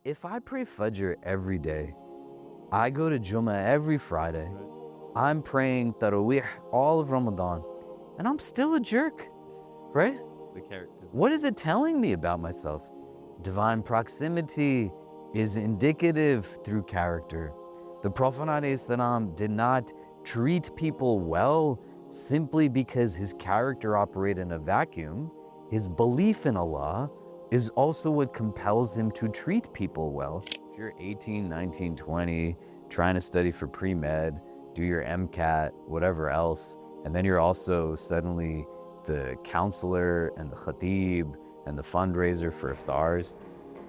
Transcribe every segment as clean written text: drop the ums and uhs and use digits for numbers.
If I pray Fajr every day, I go to Jummah every Friday, I'm praying Taraweeh all of Ramadan, and I'm still a jerk, right? The characters. What is it telling me about myself? Divine proximity is indicative through character. The Prophet ﷺ did not treat people well simply because his character operated in a vacuum. His belief in Allah is also what compels him to treat people well. If you're 18, 19, 20, trying to study for pre-med, do your MCAT, whatever else, and then you're also suddenly the counselor and the khatib and the fundraiser for iftars,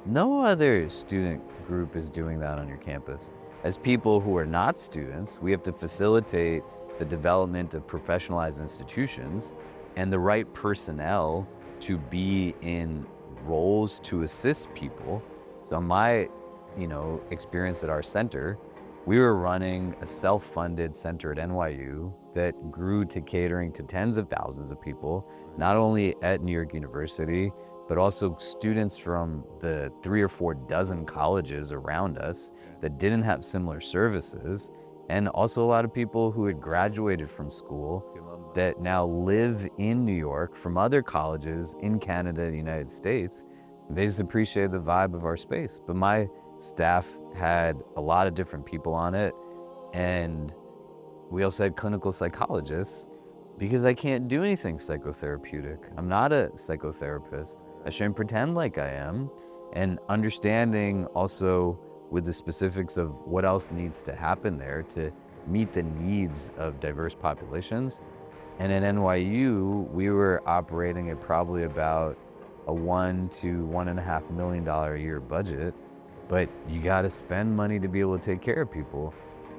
no other student group is doing that on your campus. As people who are not students, we have to facilitate the development of professionalized institutions and the right personnel to be in roles to assist people. So my, experience at our center, we were running a self-funded center at NYU that grew to catering to tens of thousands of people, not only at New York University, but also students from the 3 or 4 dozen colleges around us that didn't have similar services, and also a lot of people who had graduated from school that now live in New York from other colleges in Canada, the United States. They just appreciate the vibe of our space. But my staff had a lot of different people on it, and we also had clinical psychologists, because I can't do anything psychotherapeutic. I'm not a psychotherapist. I shouldn't pretend like I am. And understanding also with the specifics of what else needs to happen there to meet the needs of diverse populations. And at NYU, we were operating at probably about a $1 to $1.5 million a year budget, but you gotta spend money to be able to take care of people.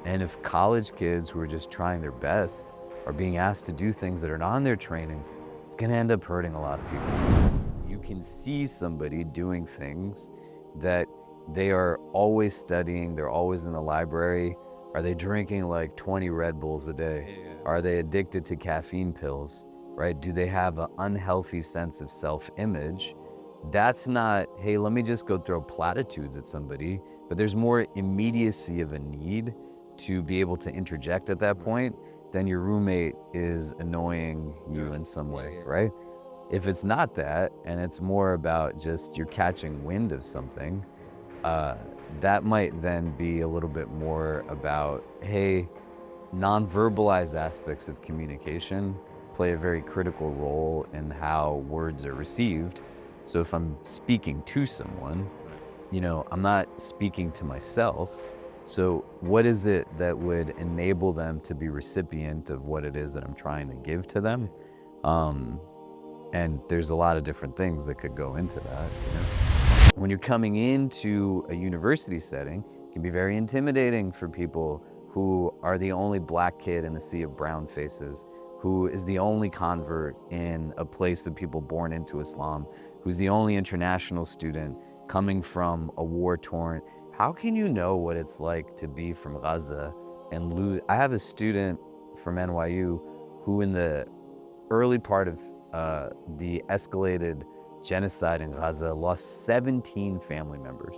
And if college kids who are just trying their best are being asked to do things that are not in their training, it's gonna end up hurting a lot of people. You can see somebody doing things that they are always studying, they're always in the library. Are they drinking like 20 Red Bulls a day? Are they addicted to caffeine pills, right? Do they have an unhealthy sense of self-image? That's not, hey, let me just go throw platitudes at somebody, but there's more immediacy of a need to be able to interject at that point than your roommate is annoying you in some way, right? If it's not that, and it's more about just you're catching wind of something, that might then be a little bit more about, hey, non-verbalized aspects of communication play a very critical role in how words are received. So if I'm speaking to someone, I'm not speaking to myself. So what is it that would enable them to be recipient of what it is that I'm trying to give to them? And there's a lot of different things that could go into that. When you're coming into a university setting, it can be very intimidating for people who are the only black kid in a sea of brown faces, who is the only convert in a place of people born into Islam, who's the only international student coming from a war-torn. How can you know what it's like to be from Gaza and lose? I have a student from NYU who in the early part of the escalated genocide in Gaza lost 17 family members,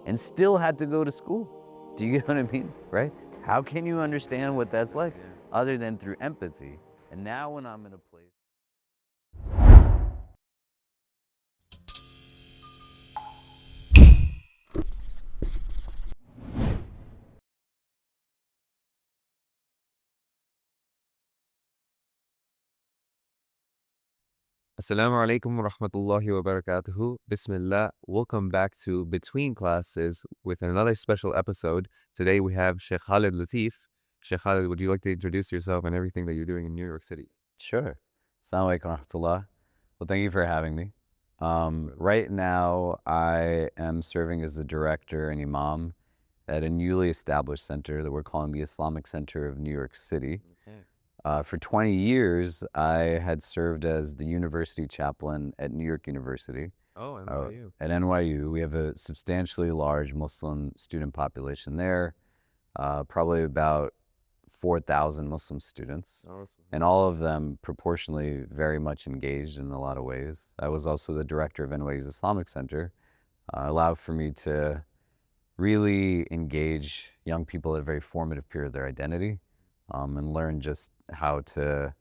and still had to go to school. Do you get what I mean, right? How can you understand what that's like other than through empathy? And now when I'm in a place. Assalamu alaikum wa rahmatullahi wa barakatuhu. Bismillah. Welcome back to Between Classes with another special episode. Today we have Sheikh Khalid Latif. Sheikh Khalid, would you like to introduce yourself and everything that you're doing in New York City? Sure. Assalamu alaikum wa rahmatullah. Well, thank you for having me. Right now, I am serving as the director and imam at a newly established center that we're calling the Islamic Center of New York City. For 20 years, I had served as the university chaplain at New York University. Oh, NYU. At NYU, we have a substantially large Muslim student population there, probably about 4,000 Muslim students, Awesome. and all of them proportionally very much engaged in a lot of ways. I was also the director of NYU's Islamic Center, allowed for me to really engage young people at a very formative period of their identity, and learn just how to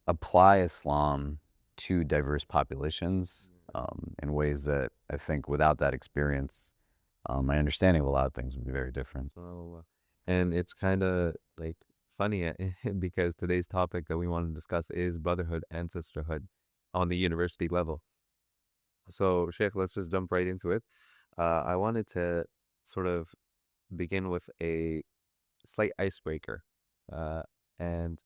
apply Islam to diverse populations, in ways that I think without that experience, my understanding of a lot of things would be very different. So, and it's kind of like funny because today's topic that we want to discuss is brotherhood and sisterhood on the university level. So, Sheikh, let's just jump right into it. I wanted to sort of begin with a slight icebreaker. Uh, and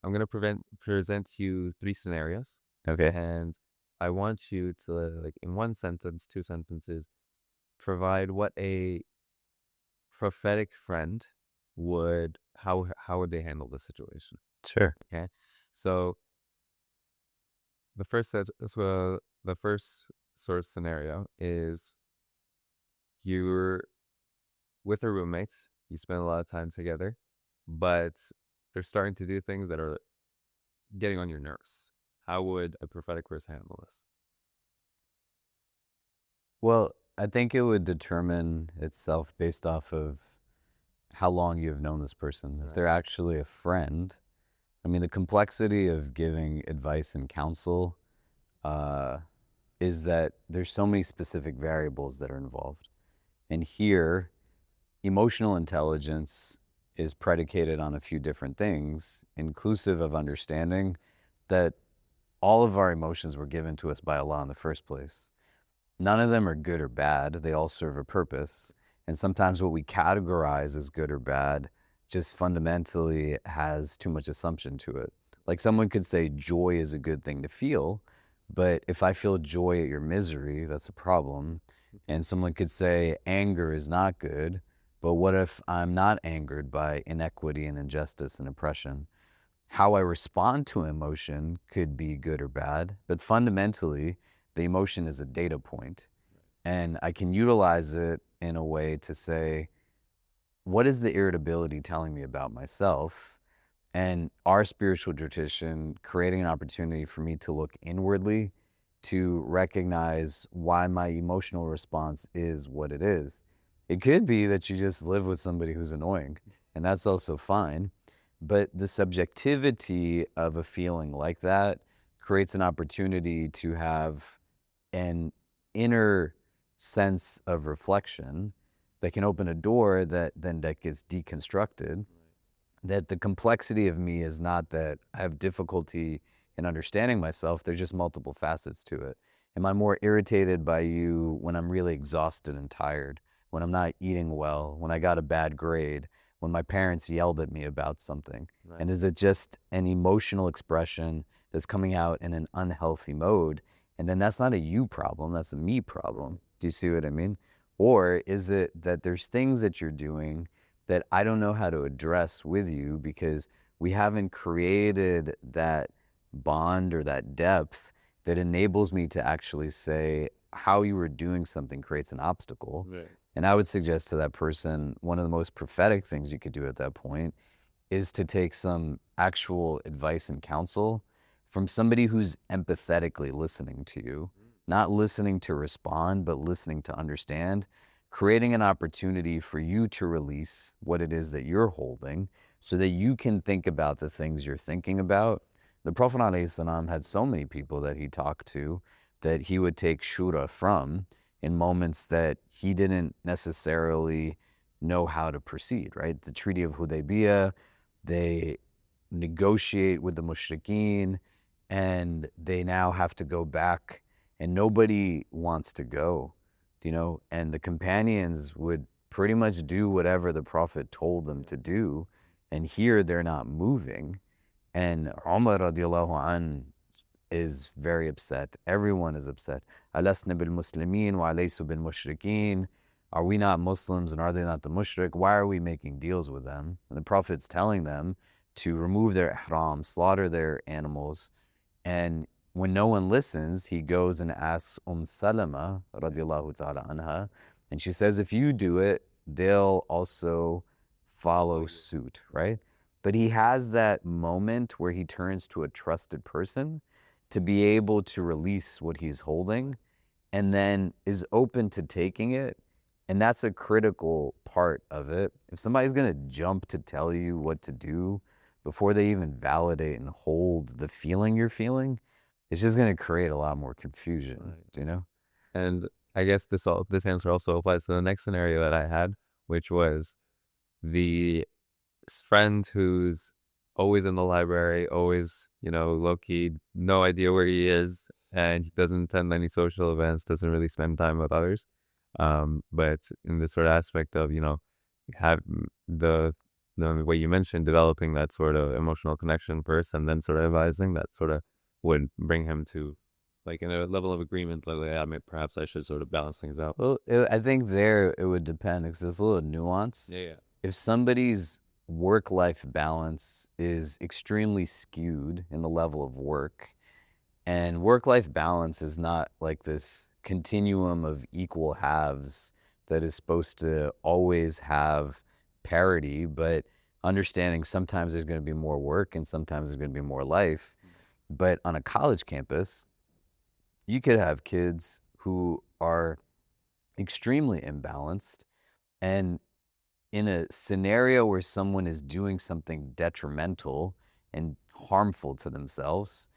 I'm going to present you three scenarios. Okay. And I want you to, like, in one sentence, two sentences, provide what a prophetic friend would, how would they handle the situation? Sure. Okay. So the first sort of scenario is you're with a roommate, you spend a lot of time together, but they're starting to do things that are getting on your nerves. How would a prophetic verse handle this? Well, I think it would determine itself based off of how long you have known this person. If they're actually a friend, I mean, the complexity of giving advice and counsel is that there's so many specific variables that are involved. And here, emotional intelligence is predicated on a few different things, inclusive of understanding that all of our emotions were given to us by Allah in the first place. None of them are good or bad. They all serve a purpose. And sometimes what we categorize as good or bad just fundamentally has too much assumption to it. Like someone could say joy is a good thing to feel, but if I feel joy at your misery, that's a problem. And someone could say anger is not good, but what if I'm not angered by inequity and injustice and oppression? How I respond to emotion could be good or bad, but fundamentally, the emotion is a data point. And I can utilize it in a way to say, what is the irritability telling me about myself? And our spiritual tradition creating an opportunity for me to look inwardly to recognize why my emotional response is what it is. It could be that you just live with somebody who's annoying, and that's also fine. But the subjectivity of a feeling like that creates an opportunity to have an inner sense of reflection that can open a door that gets deconstructed. That the complexity of me is not that I have difficulty in understanding myself, there's just multiple facets to it. Am I more irritated by you when I'm really exhausted and tired, when I'm not eating well, when I got a bad grade, when my parents yelled at me about something? Right. And is it just an emotional expression that's coming out in an unhealthy mode? And then that's not a you problem, that's a me problem. Do you see what I mean? Or is it that there's things that you're doing that I don't know how to address with you because we haven't created that bond or that depth that enables me to actually say how you were doing something creates an obstacle. Right. And I would suggest to that person, one of the most prophetic things you could do at that point is to take some actual advice and counsel from somebody who's empathetically listening to you, not listening to respond, but listening to understand, creating an opportunity for you to release what it is that you're holding so that you can think about the things you're thinking about. The Prophet ﷺ had so many people that he talked to that he would take shura from in moments that he didn't necessarily know how to proceed, right? The Treaty of Hudaybiyah, they negotiate with the mushrikeen and they now have to go back and nobody wants to go, you know, and the companions would pretty much do whatever the Prophet told them to do, and here they're not moving. And Umar radiallahu an is very upset. Everyone is upset. Alasna bil muslimin wa alaysu bil mushrikeen. Are we not Muslims and are they not the mushrik? Why are we making deals with them? And the Prophet's telling them to remove their ihram, slaughter their animals. And when no one listens, he goes and asks Salama radiallahu ta'ala anha, and she says, if you do it, they'll also follow suit, right? But he has that moment where he turns to a trusted person to be able to release what he's holding. and then is open to taking it. And that's a critical part of it. If somebody's going to jump to tell you what to do before they even validate and hold the feeling you're feeling, it's just going to create a lot more confusion, Right. you know? And I guess this answer also applies to the next scenario that I had, which was the friend who's always in the library, always, low key, no idea where he is, and he doesn't attend any social events, doesn't really spend time with others. But in this sort of aspect of, have the way you mentioned, developing that sort of emotional connection first, and then sort of advising, that sort of would bring him to like in a level of agreement, like, yeah, perhaps I should sort of balance things out. Well, I think there it would depend because there's a little nuance. Yeah. If somebody's work-life balance is extremely skewed in the level of work, and work-life balance is not like this continuum of equal halves that is supposed to always have parity, but understanding sometimes there's going to be more work and sometimes there's going to be more life. But on a college campus, you could have kids who are extremely imbalanced, and in a scenario where someone is doing something detrimental and harmful to themselves,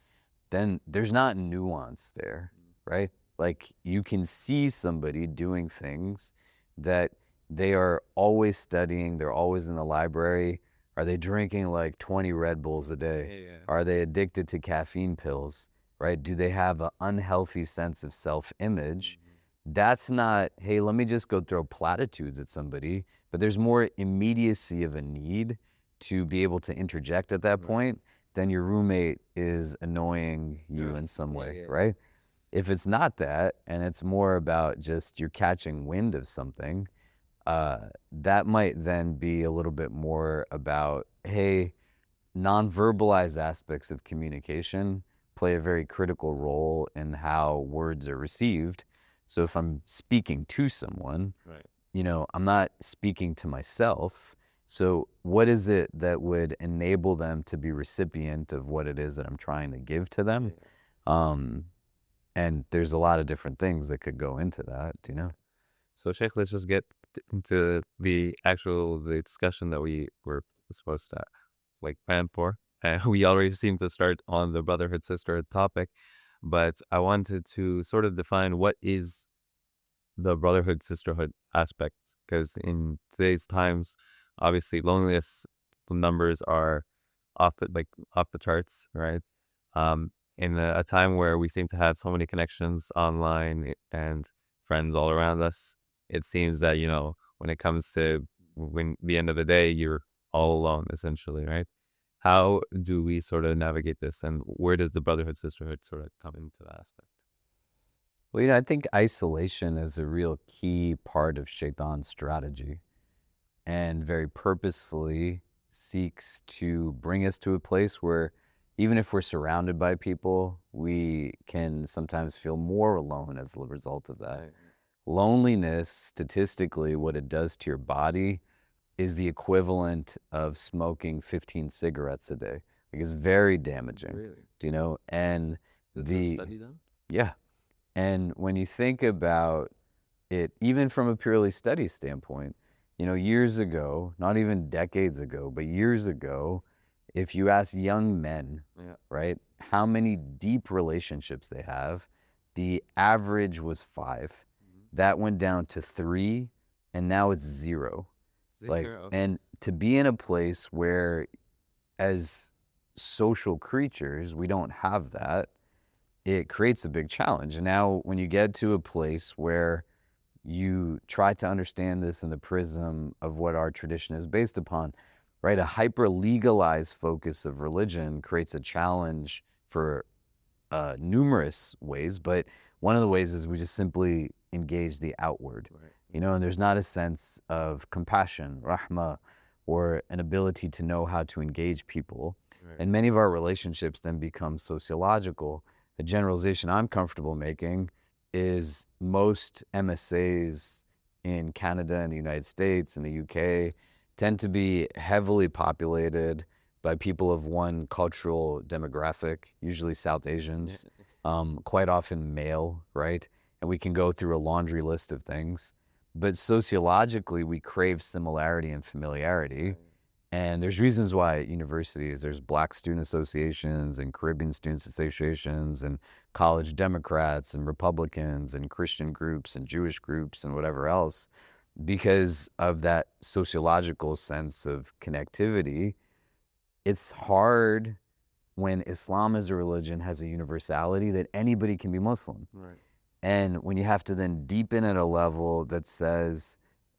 then there's not nuance there, right? Like you can see somebody doing things that they are always studying, they're always in the library. Are they drinking like 20 Red Bulls a day? Yeah. Are they addicted to caffeine pills, right? Do they have an unhealthy sense of self-image? That's not, hey, let me just go throw platitudes at somebody, but there's more immediacy of a need to be able to interject at that point than your roommate is annoying you in some way, right? If it's not that, and it's more about just you're catching wind of something, that might then be a little bit more about, hey, non-verbalized aspects of communication play a very critical role in how words are received. So if I'm speaking to someone, I'm not speaking to myself. So what is it that would enable them to be recipient of what it is that I'm trying to give to them? And there's a lot of different things that could go into that, So, Sheikh, let's just get into the discussion that we were supposed to plan for. We already seem to start on the Brotherhood Sisterhood topic, but I wanted to sort of define what is the Brotherhood Sisterhood aspect, because in today's times, obviously loneliness numbers are off the charts, right? In a time where we seem to have so many connections online and friends all around us, it seems that, when it comes to the end of the day, you're all alone essentially, right? How do we sort of navigate this, and where does the Brotherhood Sisterhood sort of come into that aspect? Well, I think isolation is a real key part of Shaitan's strategy, and very purposefully seeks to bring us to a place where even if we're surrounded by people, we can sometimes feel more alone as a result of that. Loneliness, statistically, what it does to your body is the equivalent of smoking 15 cigarettes a day. Like, it's very damaging. Really? And Is a study done? Yeah. And when you think about it, even from a purely study standpoint, years ago, not even decades ago, but years ago, if you ask young men, right, how many deep relationships they have, the average was 5. That went down to 3, and now it's 0. And to be in a place where, as social creatures, we don't have that, it creates a big challenge. And now when you get to a place where you try to understand this in the prism of what our tradition is based upon, right? A hyper-legalized focus of religion creates a challenge for numerous ways, but one of the ways is we just simply engage the outward, and there's not a sense of compassion, rahmah, or an ability to know how to engage people. And many of our relationships then become sociological. The generalization I'm comfortable making is most MSAs in Canada and the United States and the UK tend to be heavily populated by people of one cultural demographic, usually South Asians, quite often male, right? and we can go through a laundry list of things. But sociologically, we crave similarity and familiarity. And there's reasons why at universities, there's Black student associations and Caribbean students associations and college Democrats and Republicans and Christian groups and Jewish groups and whatever else, because of that sociological sense of connectivity. It's hard when Islam as a religion has a universality that anybody can be Muslim. Right. And when you have to then deepen at a level that says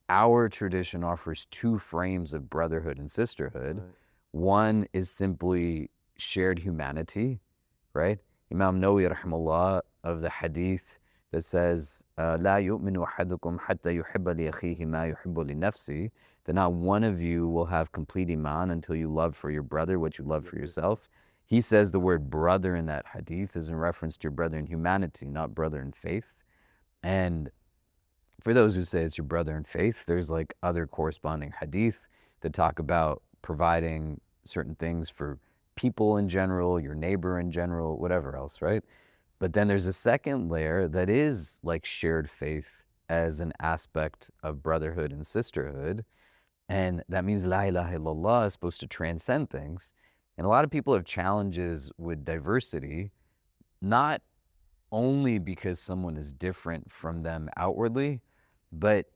our tradition offers two frames of brotherhood and sisterhood. Right. One is simply shared humanity, right? Imam Nawawi rahimahullah of the hadith that says, لا يؤمن أحدكم حتى يحب لأخيه ما يحب لنفسه, that not one of you will have complete iman until you love for your brother what you love for yourself. He says the word brother in that hadith is in reference to your brother in humanity, not brother in faith. And for those who say it's your brother in faith, there's like other corresponding hadith that talk about providing certain things for people in general, your neighbor in general, whatever else, right? But then there's a second layer that is like shared faith as an aspect of brotherhood and sisterhood. And that means la ilaha illallah is supposed to transcend things. And a lot of people have challenges with diversity, not only because someone is different from them outwardly, but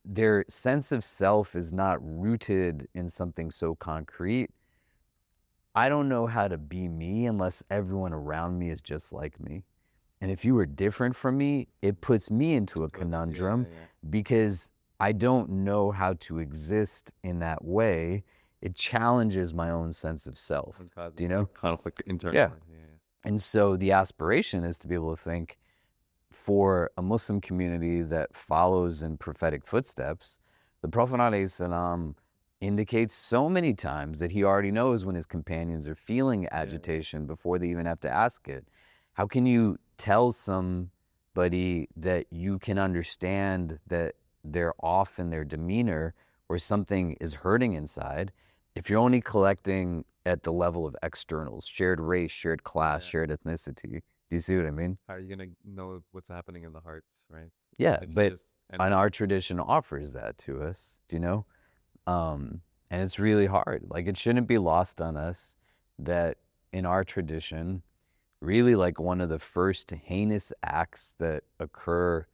their sense of self is not rooted in something so concrete. I don't know how to be me unless everyone around me is just like me. And if you are different from me, it puts me into a conundrum because I don't know how to exist in that way. It challenges my own sense of self. Do you know? Conflict internally. Yeah. And so the aspiration is to be able to think, for a Muslim community that follows in prophetic footsteps, the Prophet ﷺ indicates so many times that he already knows when his companions are feeling agitation before they even have to ask it. How can you tell somebody that you can understand that they're off in their demeanor or something is hurting inside if you're only collecting at the level of externals, shared race, shared class, shared ethnicity? Do you see what I mean? How are you going to know what's happening in the heart, right? Yeah, If you but just- and our tradition offers that to us, do you know? And it's really hard. Like, it shouldn't be lost on us that in our tradition, really like one of the first heinous acts that occur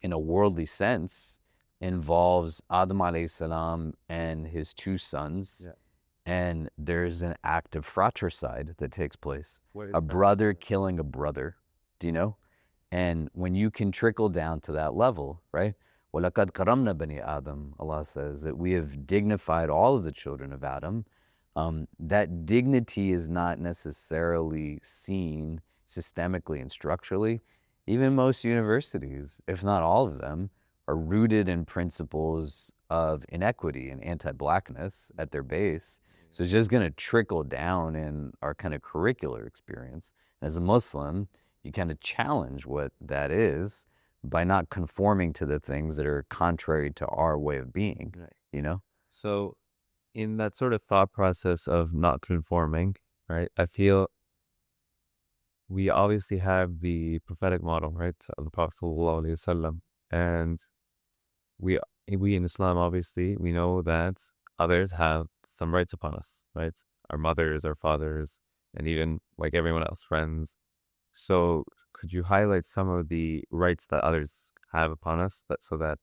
in a worldly sense involves Adam alayhi salam and his two sons. Yeah. And there's an act of fratricide that takes place. What is A brother killing a brother, do you know? And when you can trickle down to that level, right? وَلَقَدْ كَرَمْنَا بَنِي Adam, Allah says that we have dignified all of the children of Adam. That dignity is not necessarily seen systemically and structurally. Even most universities, if not all of them, are rooted in principles of inequity and anti-blackness at their base. So it's just going to trickle down in our kind of curricular experience. As a Muslim, you kind of challenge what that is by not conforming to the things that are contrary to our way of being, Right. you know? So in that sort of thought process of not conforming, right, I feel we obviously have the prophetic model, right, of the Prophet Sallallahu Alaihi Wasallam. And we in Islam, obviously, we know that others have some rights upon us, right? Our mothers, our fathers, and even like everyone else, friends. So could you highlight some of the rights that others have upon us, so that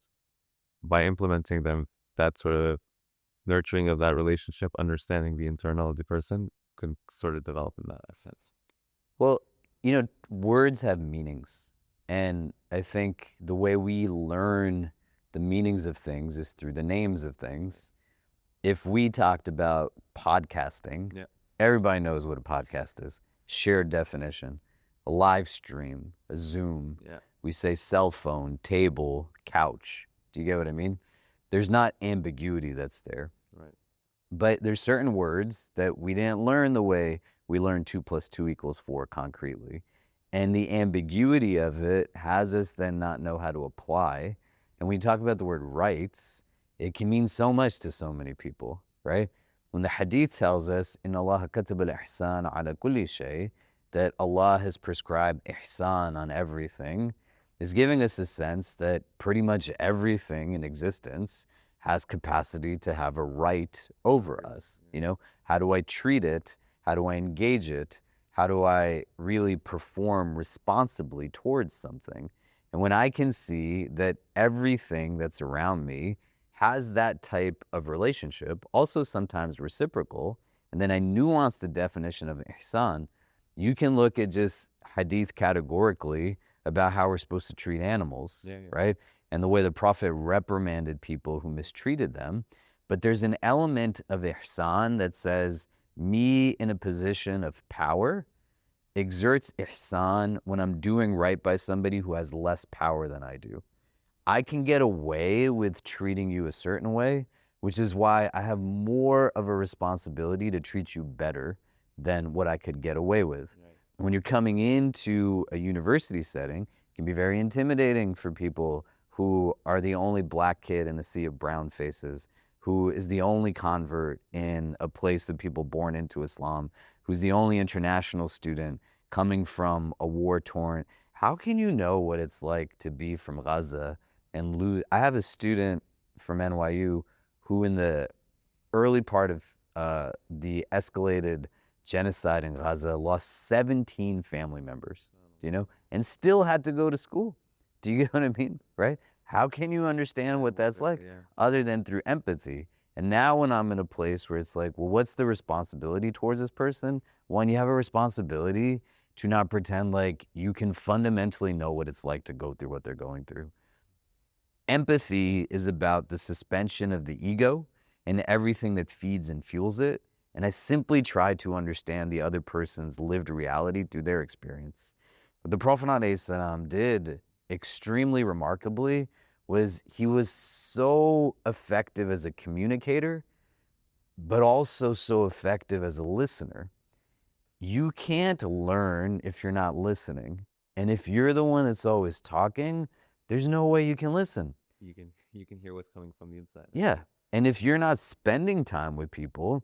by implementing them, that sort of nurturing of that relationship, understanding the internal of the person can sort of develop in that sense? Well, you know, words have meanings. And I think the way we learn the meanings of things is through the names of things. If we talked about podcasting, everybody knows what a podcast is. Shared definition. A live stream, a Zoom. We say cell phone, table, couch. Do you get what I mean? There's not ambiguity that's there. Right. But there's certain words that we didn't learn the way we learned 2 + 2 = 4 concretely. And the ambiguity of it has us then not know how to apply. And when you talk about the word rights, it can mean so much to so many people, right? When the hadith tells us, إِنَّ اللَّهَ كَتَبَ الْإِحْسَانَ عَلَى كُلِّ شَيْءٍ, that Allah has prescribed ihsan on everything, is giving us a sense that pretty much everything in existence has capacity to have a right over us. You know, how do I treat it? How do I engage it? How do I really perform responsibly towards something? And when I can see that everything that's around me has that type of relationship, also sometimes reciprocal, and then I nuance the definition of ihsan, you can look at just hadith categorically about how we're supposed to treat animals, Yeah, yeah. right? And the way the Prophet reprimanded people who mistreated them. But there's an element of ihsan that says, me in a position of power exerts ihsan when I'm doing right by somebody who has less power than I do. I can get away with treating you a certain way, which is why I have more of a responsibility to treat you better than what I could get away with. Right. When you're coming into a university setting, it can be very intimidating for people who are the only black kid in a sea of brown faces, who is the only convert in a place of people born into Islam, who's the only international student coming from a war-torn. How can you know what it's like to be from Gaza and lose? I have a student from NYU who in the early part of the escalated genocide in Gaza lost 17 family members, you know, and still had to go to school. Do you get what I mean? Right? How can you understand what that's like other than through empathy? And now when I'm in a place where it's like, well, what's the responsibility towards this person? One, you have a responsibility to not pretend like you can fundamentally know what it's like to go through what they're going through. Empathy is about the suspension of the ego and everything that feeds and fuels it. And I simply try to understand the other person's lived reality through their experience. What the Prophet ﷺ did extremely remarkably was he was so effective as a communicator, but also so effective as a listener. You can't learn if you're not listening. And if you're the one that's always talking, there's no way you can listen. You can hear what's coming from the inside. Yeah. And if you're not spending time with people,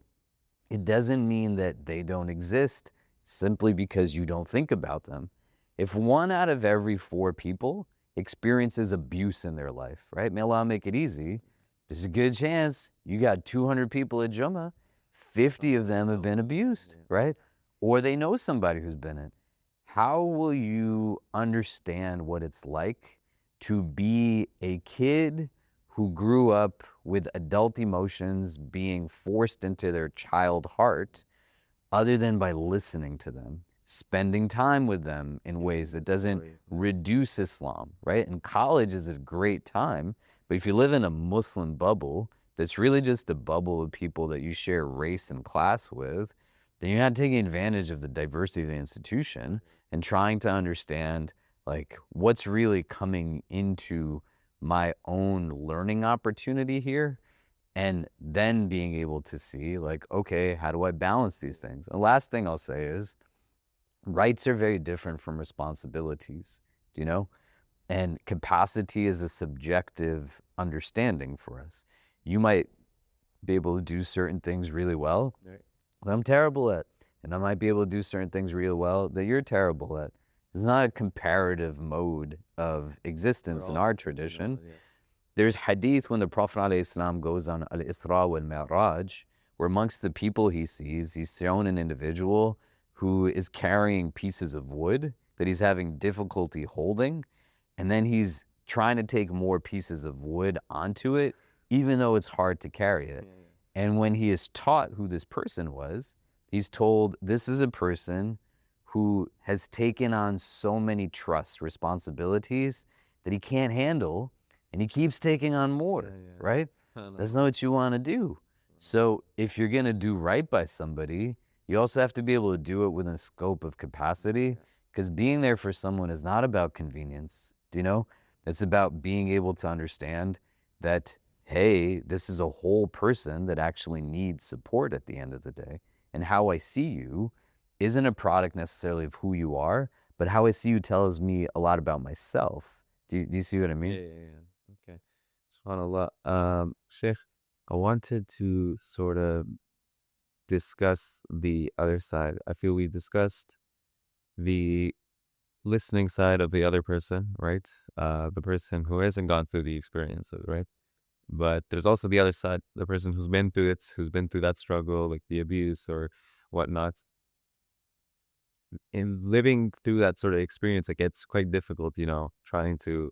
it doesn't mean that they don't exist simply because you don't think about them. If 1 out of every 4 people experiences abuse in their life, right? May Allah make it easy. There's a good chance you got 200 people at Jummah, 50 of them have been abused, right? Or they know somebody who's been it. How will you understand what it's like to be a kid who grew up with adult emotions being forced into their child heart other than by listening to them, spending time with them in ways that doesn't reduce Islam, right? And college is a great time, but if you live in a Muslim bubble that's really just a bubble of people that you share race and class with, then you're not taking advantage of the diversity of the institution and trying to understand like what's really coming into my own learning opportunity here, and then being able to see like, okay, how do I balance these things? The last thing I'll say is rights are very different from responsibilities, do you know? And capacity is a subjective understanding for us. You might be able to do certain things really well that I'm terrible at, and I might be able to do certain things really well that you're terrible at. It's not a comparative mode of existence in our tradition. There's hadith when the Prophet ﷺ goes on Al-Isra wal-Mi'raj, where amongst the people he sees, he's shown an individual who is carrying pieces of wood that he's having difficulty holding, and then he's trying to take more pieces of wood onto it, even though it's hard to carry it. And when he is taught who this person was, he's told this is a person who has taken on so many trusts, responsibilities that he can't handle, and he keeps taking on more, right? That's not what you want to do. So if you're going to do right by somebody, you also have to be able to do it within a scope of capacity, because being there for someone is not about convenience, do you know? It's about being able to understand that, hey, this is a whole person that actually needs support at the end of the day. And how I see you isn't a product necessarily of who you are, but how I see you tells me a lot about myself. Do you see what I mean? Okay. SubhanAllah. Sheikh, I wanted to sort of discuss the other side. I feel we discussed the listening side of the other person, right? The person who hasn't gone through the experiences, right? But there's also the other side, the person who's been through it, who's been through that struggle, like the abuse or whatnot. In living through that sort of experience, it gets quite difficult, trying to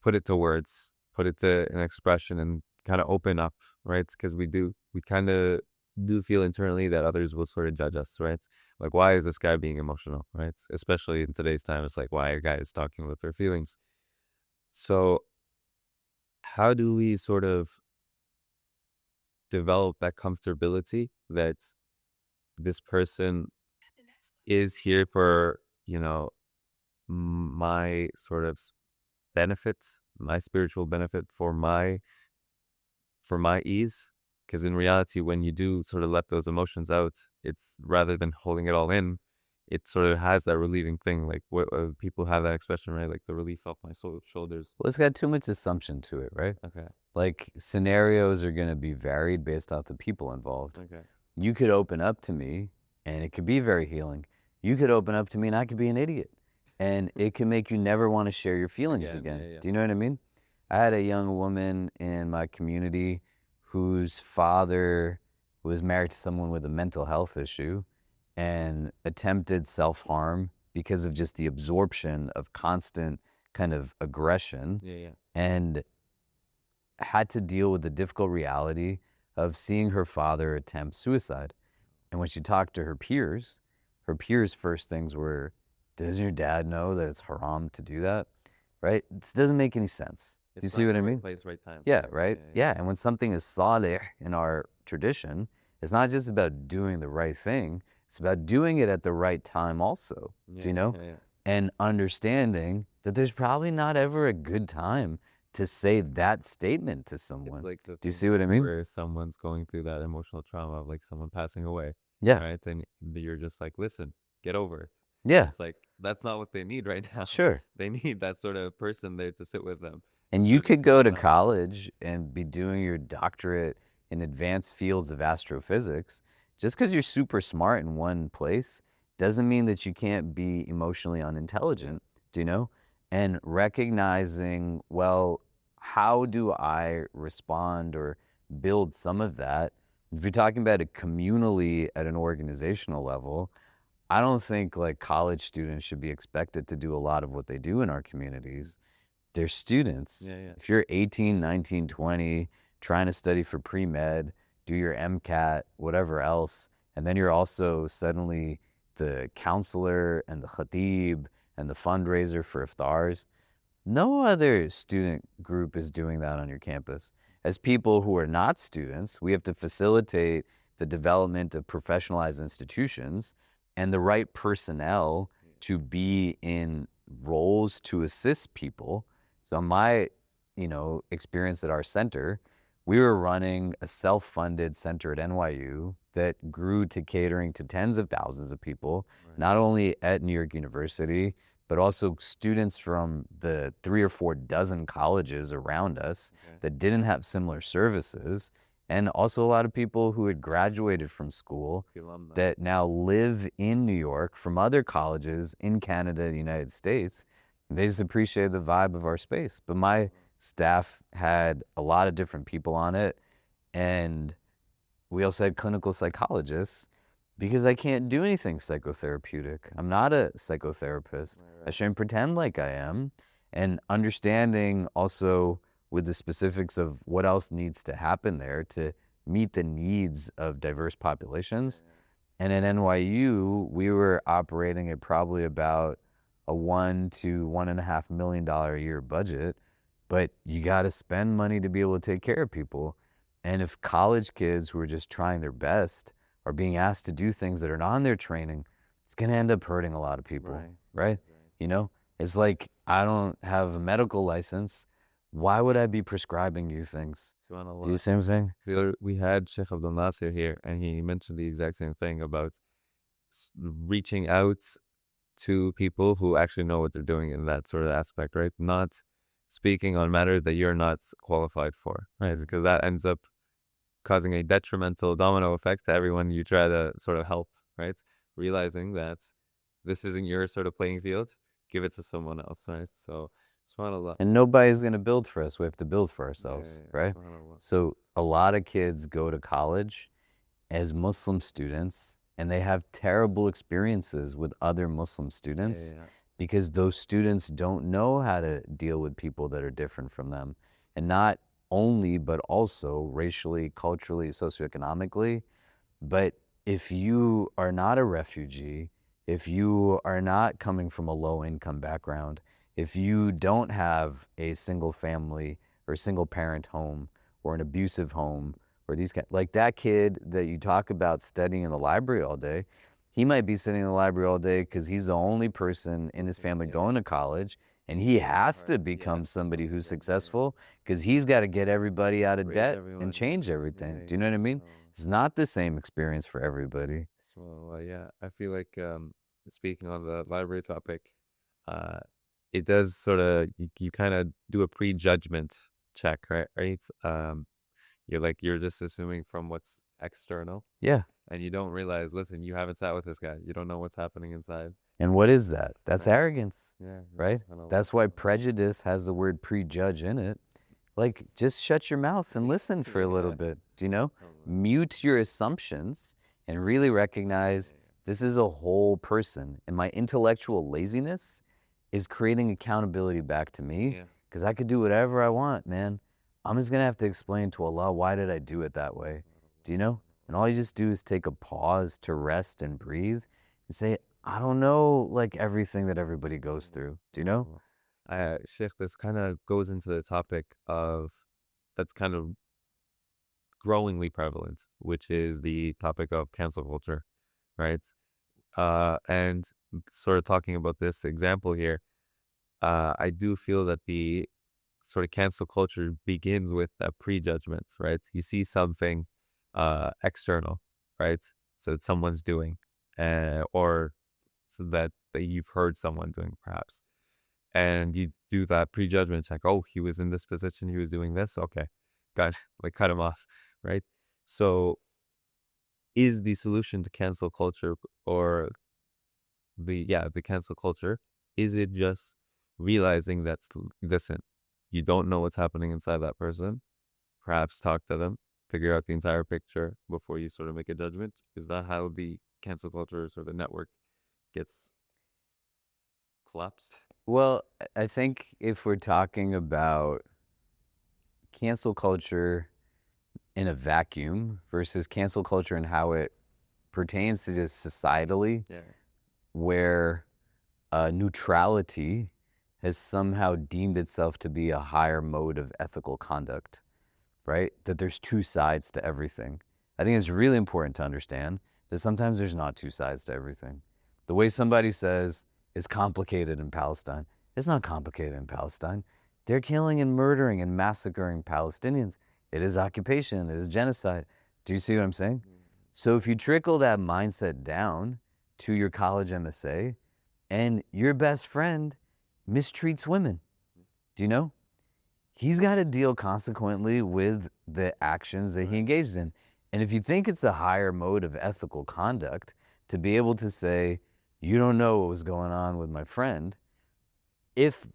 put it to words, put it to an expression and kind of open up, right? Because we kind of do feel internally that others will sort of judge us, right? Like, why is this guy being emotional, right? Especially in today's time, it's like, why are guys talking with their feelings? So, how do we sort of develop that comfortability that this person is here for, my sort of benefit, my spiritual benefit for my ease? Because in reality, when you do sort of let those emotions out, it's rather than holding it all in, it sort of has that relieving thing. Like what people have that expression, right? Like the relief off my shoulders. Well, it's got too much assumption to it, right? Okay. Like scenarios are going to be varied based off the people involved. Okay. You could open up to me and it could be very healing. You could open up to me and I could be an idiot. And it can make you never want to share your feelings again. Yeah. Do you know what I mean? I had a young woman in my community whose father was married to someone with a mental health issue and attempted self-harm because of just the absorption of constant kind of aggression Yeah. and had to deal with the difficult reality of seeing her father attempt suicide. And when she talked to her peers first things were, doesn't your dad know that it's haram to do that? Right? It doesn't make any sense. Do you see what I mean? Right place, right time. Yeah, right? Yeah. And when something is salih in our tradition, it's not just about doing the right thing, it's about doing it at the right time also. Do you know? Yeah. And understanding that there's probably not ever a good time to say that statement to someone. It's like Do you see what I mean? where someone's going through that emotional trauma of like someone passing away. Yeah. Right. And you're just like, listen, get over it. Yeah. It's like, that's not what they need right now. Sure. They need that sort of person there to sit with them. And you could go to college and be doing your doctorate in advanced fields of astrophysics. Just because you're super smart in one place doesn't mean that you can't be emotionally unintelligent, do you know? And recognizing, well, how do I respond or build some of that? If you're talking about it communally at an organizational level, I don't think like college students should be expected to do a lot of what they do in our communities. They're students. Yeah. If you're 18, 19, 20, trying to study for pre-med, do your MCAT, whatever else, and then you're also suddenly the counselor and the khatib and the fundraiser for iftars, no other student group is doing that on your campus. As people who are not students, we have to facilitate the development of professionalized institutions and the right personnel to be in roles to assist people. So my, experience at our center, we were running a self-funded center at NYU that grew to catering to tens of thousands of people, not only at New York University, but also students from the 3 or 4 dozen colleges around us that didn't have similar services, and also a lot of people who had graduated from school that now live in New York from other colleges in Canada, the United States. They just appreciated the vibe of our space. But my staff had a lot of different people on it, and we also had clinical psychologists because I can't do anything psychotherapeutic. I'm not a psychotherapist. I shouldn't pretend like I am. And understanding also with the specifics of what else needs to happen there to meet the needs of diverse populations. And at NYU, we were operating at probably about a $1 to $1.5 million a year budget, but you got to spend money to be able to take care of people. And if college kids who are just trying their best are being asked to do things that are not in their training, it's going to end up hurting a lot of people, right? It's like, I don't have a medical license. Why would I be prescribing you things? Do you see what I'm saying? We had Sheikh Abdul Nasir here, and he mentioned the exact same thing about reaching out to people who actually know what they're doing in that sort of aspect, right? Not speaking on matters that you're not qualified for, right? Because that ends up causing a detrimental domino effect to everyone you try to sort of help, right? Realizing that this isn't your sort of playing field, give it to someone else, right? So, subhanAllah. And nobody's going to build for us. We have to build for ourselves, right? SubhanAllah. So a lot of kids go to college as Muslim students and they have terrible experiences with other Muslim students because those students don't know how to deal with people that are different from them. And not only, but also racially, culturally, socioeconomically. But if you are not a refugee, if you are not coming from a low income background, if you don't have a single family or single parent home or an abusive home or these kind, like that kid that you talk about studying in the library all day, he might be sitting in the library all day because he's the only person in his family going to college, and he has to become somebody who's successful because he's got to get everybody out of debt and change everything. Do you know what I mean? It's not the same experience for everybody. Well, yeah, I feel like speaking on the library topic, it does sort of you kind of do a prejudgment check, right? Right? You're just assuming from what's external, Yeah. and you don't realize. Listen, you haven't sat with this guy. You don't know what's happening inside. And what is that? That's arrogance, Yeah. right? That's why prejudice has the word prejudge in it. Like, just shut your mouth and listen for a little bit. Do you know? Mute your assumptions and really recognize this is a whole person. And my intellectual laziness is creating accountability back to me because I could do whatever I want, man. I'm just going to have to explain to Allah, why did I do it that way? Do you know? And all you just do is take a pause to rest and breathe and say, I don't know, like everything that everybody goes through. Do you know? Sheikh, this kind of goes into the topic of that's kind of growingly prevalent, which is the topic of cancel culture, right? And sort of talking about this example here, I do feel that the sort of cancel culture begins with a prejudgment, right? You see something external, right? So that someone's doing, or so that you've heard someone doing, perhaps. And you do that prejudgment check. Oh, he was in this position. He was doing this. Okay, got like cut him off, right? So, is the solution to cancel culture or the cancel culture? Is it just realizing that listen, you don't know what's happening inside that person? Perhaps talk to them, figure out the entire picture before you sort of make a judgment. Is that how the cancel culture or the network gets collapsed? Well, I think if we're talking about cancel culture in a vacuum versus cancel culture and how it pertains to just societally, where neutrality has somehow deemed itself to be a higher mode of ethical conduct, right? That there's two sides to everything. I think it's really important to understand that sometimes there's not two sides to everything. The way somebody says it's complicated in Palestine, it's not complicated in Palestine. They're killing and murdering and massacring Palestinians. It is occupation, it is genocide. Do you see what I'm saying? So if you trickle that mindset down to your college MSA and your best friend mistreats women, do you know? He's got to deal consequently with the actions that he engaged in. And if you think it's a higher mode of ethical conduct to be able to say, you don't know what was going on with my friend, if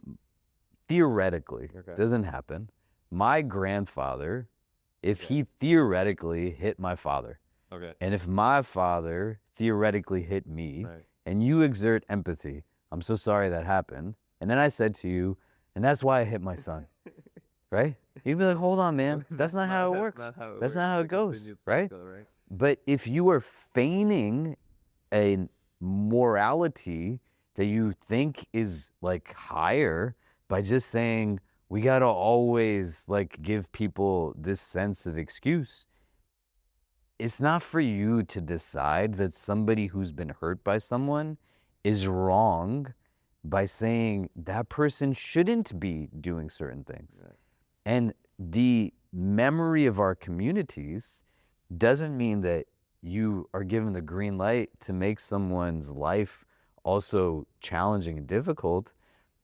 theoretically, doesn't happen, my grandfather, if he theoretically hit my father, and if my father theoretically hit me, and you exert empathy, I'm so sorry that happened. And then I said to you, and that's why I hit my son, right? You'd be like, hold on, man. That's not how it works. That's not how it goes, right? But if you are feigning a morality that you think is like higher by just saying, we got to always like give people this sense of excuse, it's not for you to decide that somebody who's been hurt by someone is wrong by saying that person shouldn't be doing certain things. And the memory of our communities doesn't mean that you are given the green light to make someone's life also challenging and difficult,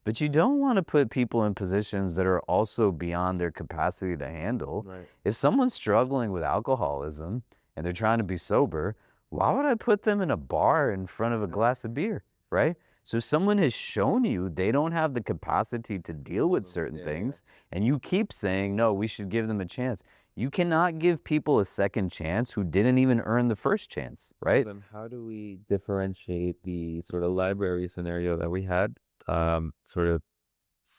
but you don't want to put people in positions that are also beyond their capacity to handle. If someone's struggling with alcoholism and they're trying to be sober, why would I put them in a bar in front of a glass of beer, right? So someone has shown you they don't have the capacity to deal with certain Yeah, things, and you keep saying, no, we should give them a chance. You cannot give people a second chance who didn't even earn the first chance, So right? then how do we differentiate the sort of library scenario that we had? Sort of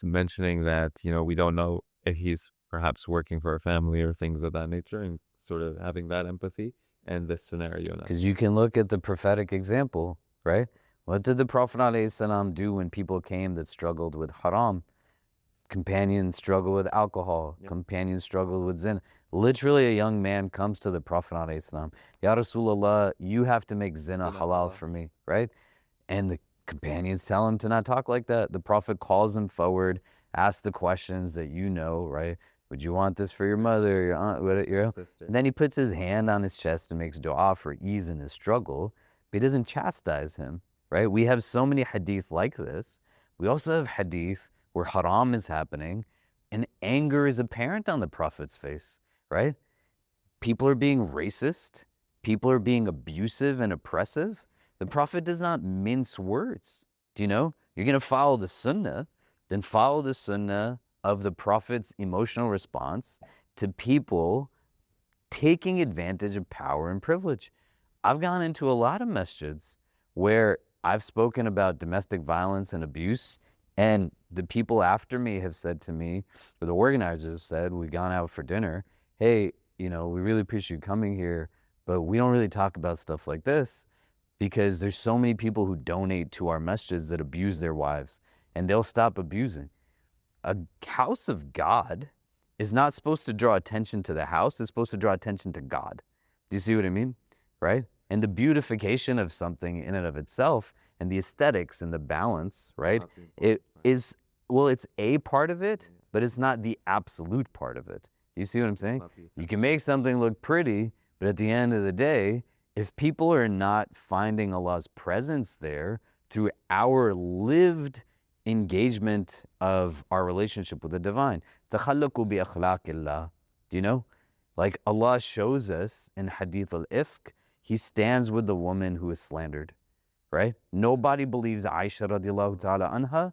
mentioning that, we don't know if he's perhaps working for a family or things of that nature, and sort of having that empathy, and this scenario now. Because you can look at the prophetic example, right? What did the Prophet ﷺ do when people came that struggled with haram? Companions struggle with alcohol. Yep. Companions struggle with zina. Literally, a young man comes to the Prophet ﷺ, Ya Rasulullah, you have to make zina halal for me, right? And the companions tell him to not talk like that. The Prophet calls him forward, asks the questions that you know, right? Would you want this for your mother, your aunt, your Sister. and then he puts his hand on his chest and makes dua for ease in his struggle, but he doesn't chastise him, right? We have so many hadith like this. We also have hadith where haram is happening and anger is apparent on the Prophet's face, right? People are being racist. People are being abusive and oppressive. The Prophet does not mince words. Do you know? You're going to follow the sunnah, then follow the sunnah of the Prophet's emotional response to people taking advantage of power and privilege. I've gone into a lot of masjids where I've spoken about domestic violence and abuse, and the people after me have said to me, or the organizers have said, we've gone out for dinner, hey, we really appreciate you coming here, but we don't really talk about stuff like this because there's so many people who donate to our masjids that abuse their wives, and they'll stop abusing. A house of God is not supposed to draw attention to the house, it's supposed to draw attention to God. Do you see what I mean? Right? And the beautification of something in and of itself and the aesthetics and the balance, right? It is, well, it's a part of it, but it's not the absolute part of it. You see what I'm saying? You can make something look pretty, but at the end of the day, if people are not finding Allah's presence there through our lived engagement of our relationship with the divine, تَخَلَّقُوا بِأَخْلَاقِ اللَّهِ. Do you know? Like Allah shows us in Hadith al-Ifk, He stands with the woman who is slandered, right? Nobody believes Aisha radiallahu ta'ala anha,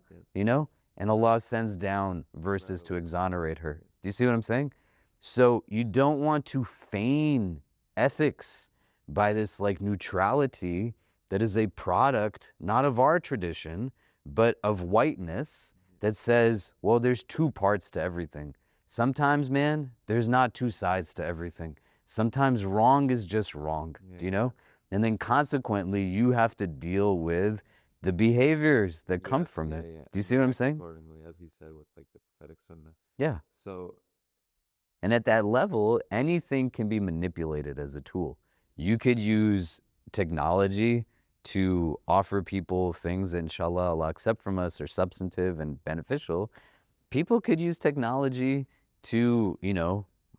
and Allah sends down verses to exonerate her. Do you see what I'm saying? So you don't want to feign ethics by this like neutrality that is a product not of our tradition, but of whiteness that says, well, there's two parts to everything. Sometimes, man, there's not two sides to everything. Sometimes wrong is just wrong, do you know? And then consequently, you have to deal with the behaviors that come from it. Do you see what I'm saying? Accordingly, as you said, with like the prophetic sunnah. Yeah. So, and at that level, anything can be manipulated as a tool. You could use technology to offer people things that inshallah Allah accept from us are substantive and beneficial. People could use technology to,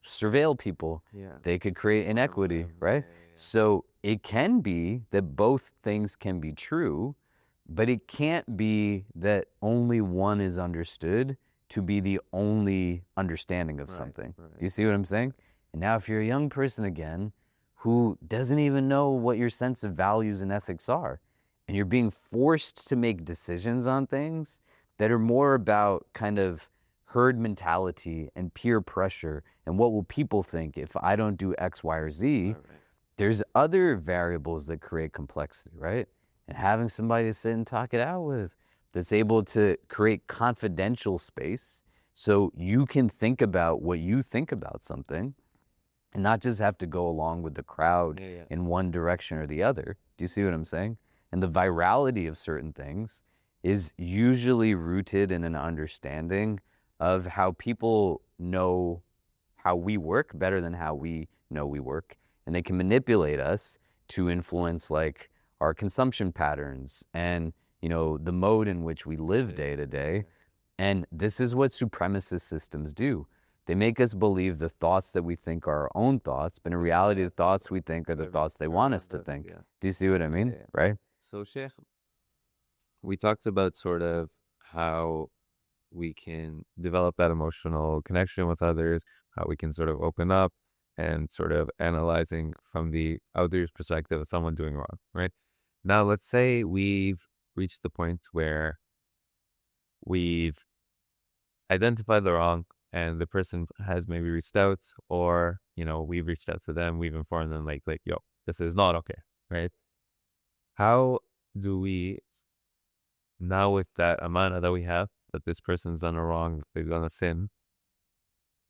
surveil people. They could create inequity, right? So it can be that both things can be true, but it can't be that only one is understood to be the only understanding of something. Do you see what I'm saying? And now if you're a young person again, who doesn't even know what your sense of values and ethics are, and you're being forced to make decisions on things that are more about kind of herd mentality and peer pressure and what will people think if I don't do X, Y, or Z, there's other variables that create complexity, right? And having somebody to sit and talk it out with that's able to create confidential space so you can think about what you think about something and not just have to go along with the crowd in one direction or the other. Do you see what I'm saying? And the virality of certain things is usually rooted in an understanding of how people know how we work better than how we know we work. And they can manipulate us to influence like our consumption patterns and, the mode in which we live day to day. And this is what supremacist systems do. They make us believe the thoughts that we think are our own thoughts, but in reality, the thoughts we think are the thoughts they want us to think. Do you see what I mean? Right? So, Sheikh, we talked about sort of how we can develop that emotional connection with others, how we can sort of open up and sort of analyzing from the other's perspective of someone doing wrong, right? Now, let's say we've reached the point where we've identified the wrong and the person has maybe reached out, or, we've reached out to them, we've informed them like, yo, this is not okay, right? How do we, now with that amana that we have, that this person's done a wrong, they've done a sin,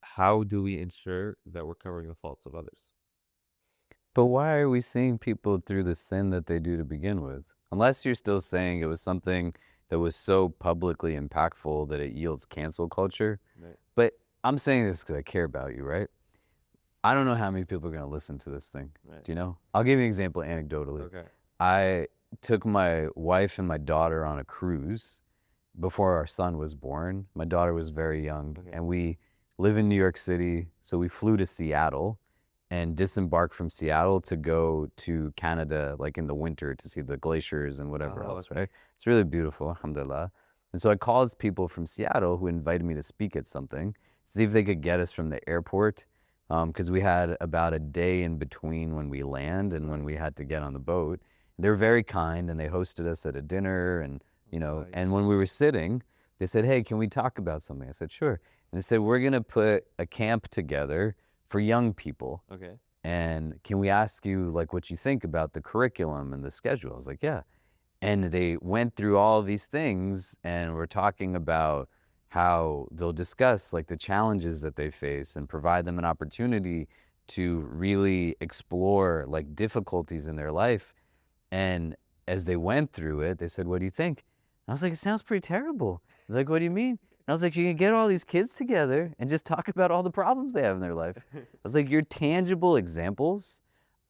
how do we ensure that we're covering the faults of others? But why are we seeing people through the sin that they do to begin with? Unless you're still saying it was something that was so publicly impactful that it yields cancel culture. Right. But I'm saying this because I care about you, right? I don't know how many people are going to listen to this thing. Right. Do you know? I'll give you an example anecdotally. Okay. I took my wife and my daughter on a cruise before our son was born. My daughter was very young, and we live in New York City, so we flew to Seattle and disembarked from Seattle to go to Canada, like in the winter, to see the glaciers and whatever else, right? It's really beautiful, alhamdulillah. And so I called people from Seattle who invited me to speak at something, see if they could get us from the airport, because we had about a day in between when we land and when we had to get on the boat. They were very kind, and they hosted us at a dinner, and and when we were sitting, they said, hey, can we talk about something? I said, sure. And they said, we're going to put a camp together for young people. Okay. And can we ask you like what you think about the curriculum and the schedule? I was like, yeah. And they went through all of these things, and we're talking about how they'll discuss like the challenges that they face and provide them an opportunity to really explore like difficulties in their life. And as they went through it, they said, what do you think? I was like, it sounds pretty terrible. They're like, what do you mean? And I was like, you can get all these kids together and just talk about all the problems they have in their life. I was like, you're tangible examples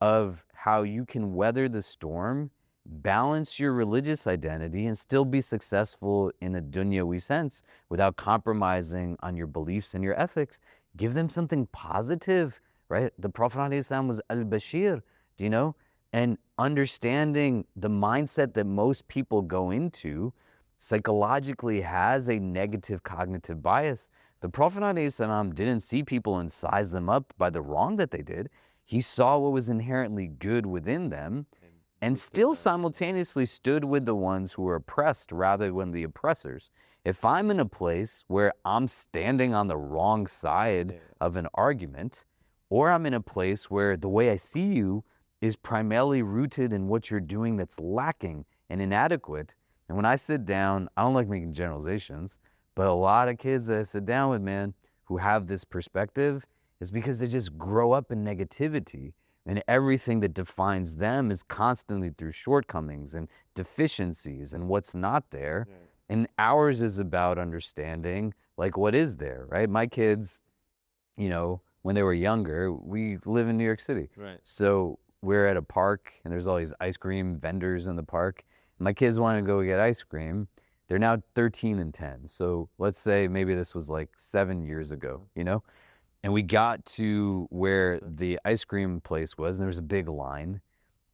of how you can weather the storm, balance your religious identity, and still be successful in a dunyawi sense without compromising on your beliefs and your ethics. Give them something positive, right? The Prophet ﷺ was al-Bashir, do you know? And understanding the mindset that most people go into psychologically has a negative cognitive bias. The Prophet ﷺ didn't see people and size them up by the wrong that they did. He saw what was inherently good within them and still simultaneously stood with the ones who were oppressed rather than the oppressors. If I'm in a place where I'm standing on the wrong side of an argument, or I'm in a place where the way I see you is primarily rooted in what you're doing that's lacking and inadequate. And when I sit down, I don't like making generalizations, but a lot of kids that I sit down with, man, who have this perspective is because they just grow up in negativity, and everything that defines them is constantly through shortcomings and deficiencies and what's not there. Right. And ours is about understanding like what is there, right? My kids, when they were younger, we live in New York City. Right. So we're at a park, and there's all these ice cream vendors in the park. My kids wanted to go get ice cream. They're now 13 and 10. So let's say maybe this was like 7 years ago, And we got to where the ice cream place was, and there was a big line.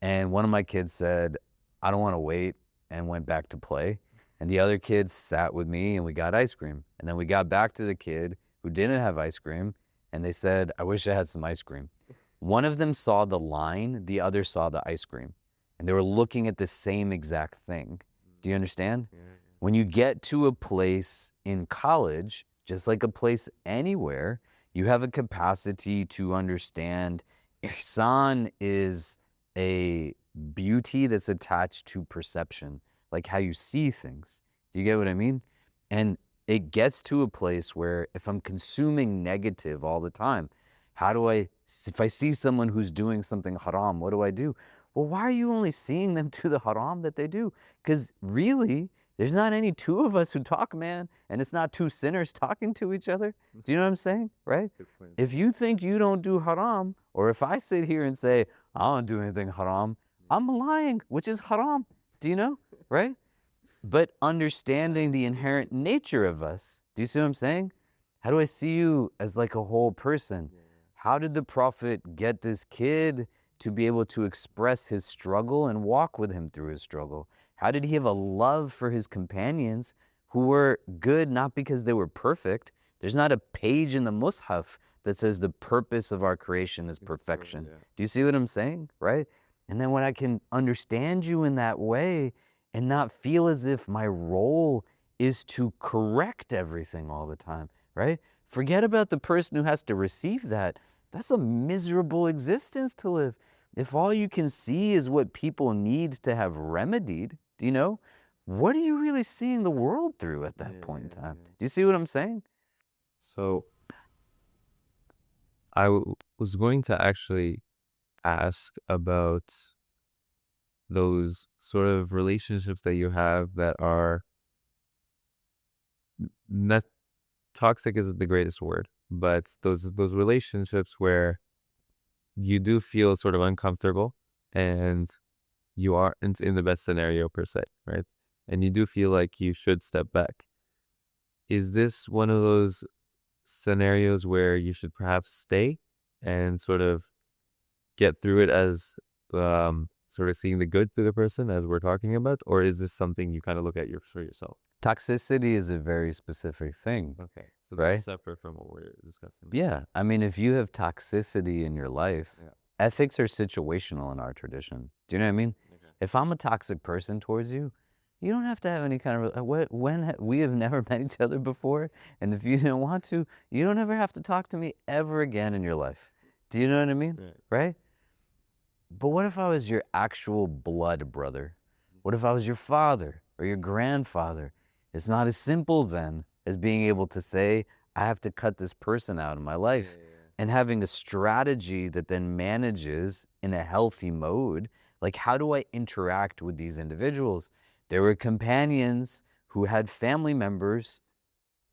And one of my kids said, I don't want to wait, and went back to play. And the other kids sat with me, and we got ice cream. And then we got back to the kid who didn't have ice cream, and they said, I wish I had some ice cream. One of them saw the line, the other saw the ice cream. And they were looking at the same exact thing. Do you understand? Yeah. When you get to a place in college, just like a place anywhere, you have a capacity to understand ihsan is a beauty that's attached to perception, like how you see things. Do you get what I mean? And it gets to a place where if I'm consuming negative all the time, if I see someone who's doing something haram, what do? Well, why are you only seeing them do the haram that they do? Because really, there's not any two of us who talk, man, and it's not two sinners talking to each other. Do you know what I'm saying, right? If you think you don't do haram, or if I sit here and say, I don't do anything haram, I'm lying, which is haram. Do you know, right? But understanding the inherent nature of us, do you see what I'm saying? How do I see you as like a whole person? How did the Prophet get this kid to be able to express his struggle and walk with him through his struggle? How did he have a love for his companions who were good not because they were perfect? There's not a page in the Mus'haf that says the purpose of our creation is perfection. Do you see what I'm saying, right? And then when I can understand you in that way, and not feel as if my role is to correct everything all the time, right? Forget about the person who has to receive that. That's a miserable existence to live. If all you can see is what people need to have remedied, do you know? What are you really seeing the world through at that point in time? Do you see what I'm saying? So was going to actually ask about those sort of relationships that you have that are not toxic isn't the greatest word, but those relationships where you do feel sort of uncomfortable and you aren't in the best scenario per se, right? And you do feel like you should step back. Is this one of those scenarios where you should perhaps stay and sort of get through it as sort of seeing the good through the person as we're talking about, or is this something you kind of look at for yourself? Toxicity is a very specific thing. Okay, so right? that's separate from what we're discussing. Yeah. I mean, if you have toxicity in your life, Yeah. ethics are situational in our tradition. Do you know what I mean? Okay. If I'm a toxic person towards you, you don't have to have any kind of we have never met each other before, and if you didn't want to, you don't ever have to talk to me ever again in your life. Do you know what I mean? Right? But what if I was your actual blood brother? What if I was your father or your grandfather? It's not as simple then as being able to say, I have to cut this person out of my life. And having a strategy that then manages in a healthy mode, like how do I interact with these individuals? There were companions who had family members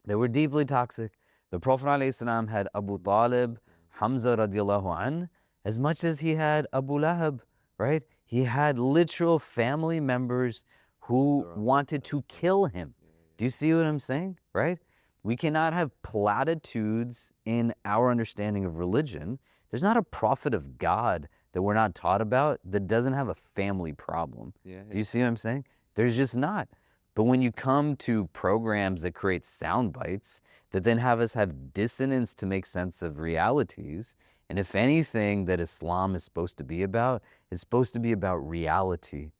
that were deeply toxic. The Prophet ﷺ had Abu Talib, Hamza radiallahu an, as much as he had Abu Lahab, right? He had literal family members who wanted to kill him. Do you see what I'm saying, right? We cannot have platitudes in our understanding of religion. There's not a prophet of God that we're not taught about that doesn't have a family problem. Do you see what I'm saying? There's just not. But when you come to programs that create sound bites that then have us have dissonance to make sense of realities, and if anything that Islam is supposed to be about, it's supposed to be about reality.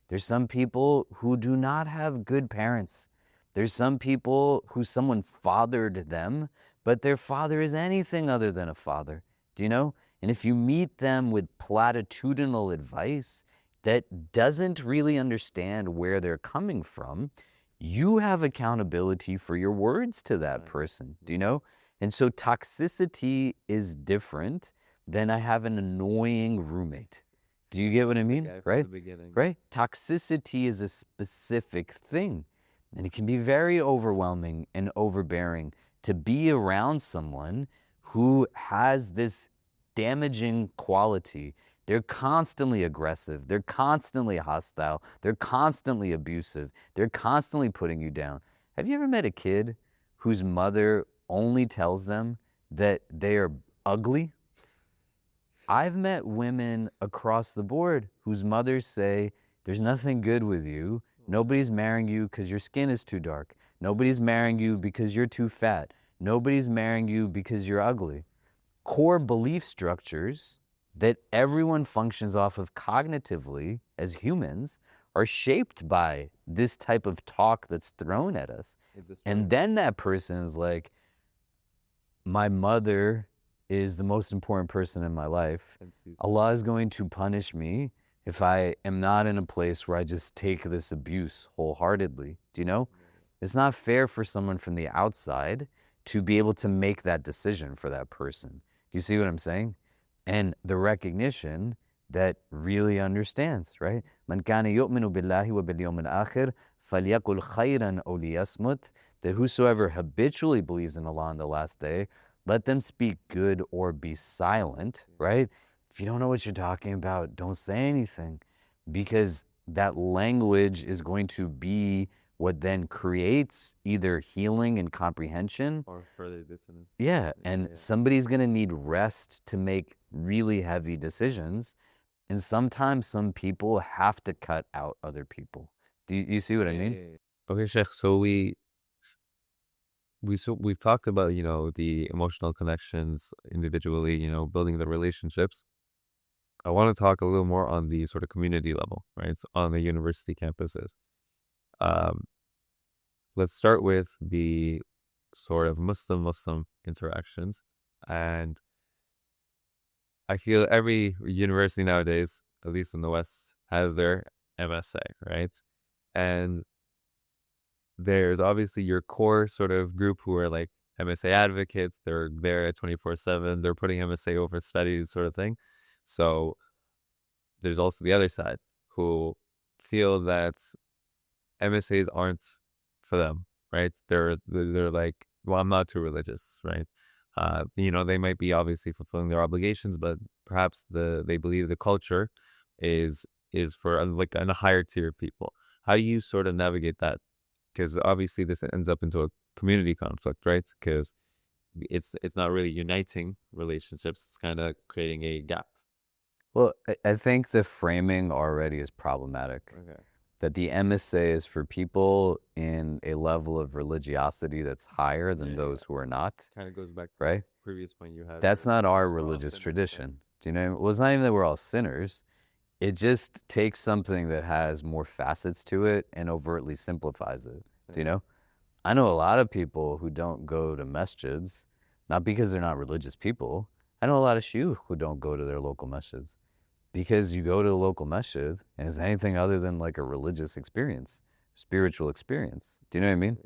There's some people who do not have good parents. There's some people who someone fathered them, but their father is anything other than a father. Do you know? And if you meet them with platitudinal advice that doesn't really understand where they're coming from, you have accountability for your words to that person. Do you know? And so toxicity is different than I have an annoying roommate. Do you get what I mean? Right? Right? Toxicity is a specific thing. And it can be very overwhelming and overbearing to be around someone who has this damaging quality. They're constantly aggressive. They're constantly hostile. They're constantly abusive. They're constantly putting you down. Have you ever met a kid whose mother only tells them that they are ugly? I've met women across the board whose mothers say, there's nothing good with you. Nobody's marrying you because your skin is too dark. Nobody's marrying you because you're too fat. Nobody's marrying you because you're ugly. Core belief structures that everyone functions off of cognitively as humans are shaped by this type of talk that's thrown at us. And then that person is like, my mother is the most important person in my life. Allah is going to punish me if I am not in a place where I just take this abuse wholeheartedly. Do you know? It's not fair for someone from the outside to be able to make that decision for that person. Do you see what I'm saying? And the recognition that really understands, right? Man kana yu'minu billahi wa bil yawmil akhir falyakul khayran aw liyasmut. That whosoever habitually believes in Allah on the last day, let them speak good or be silent, right? If you don't know what you're talking about, don't say anything, because that language is going to be what then creates either healing and comprehension or further dissonance. Yeah, and somebody's going to need rest to make really heavy decisions. And sometimes some people have to cut out other people. Do you see what I mean? Okay, Sheikh. So we've talked about, the emotional connections individually, building the relationships. I want to talk a little more on the sort of community level, right? On the university campuses. Let's start with the sort of Muslim interactions. And I feel every university nowadays, at least in the West, has their MSA, right? And there's obviously your core sort of group who are like MSA advocates. They're there at 24/7. They're putting MSA over studies sort of thing. So there's also the other side who feel that MSAs aren't for them, right? They're like, well, I'm not too religious, right? They might be obviously fulfilling their obligations, but perhaps they believe the culture is for like a higher tier people. How do you sort of navigate that? Because obviously this ends up into a community conflict, right? Because it's not really uniting relationships; it's kind of creating a gap. Well, I think the framing already is problematic. Okay. That the MSA is for people in a level of religiosity that's higher than those who are not, Kind of goes back to right? the previous point you had. That's where not our we're all religious sinners, tradition. Do you know? Well, it's not even that we're all sinners. It just takes something that has more facets to it and overtly simplifies it. Do you know? I know a lot of people who don't go to masjids, not because they're not religious people. I know a lot of shuyukh who don't go to their local masjids because you go to the local masjid and it's anything other than like a religious experience, spiritual experience. Do you know what I mean?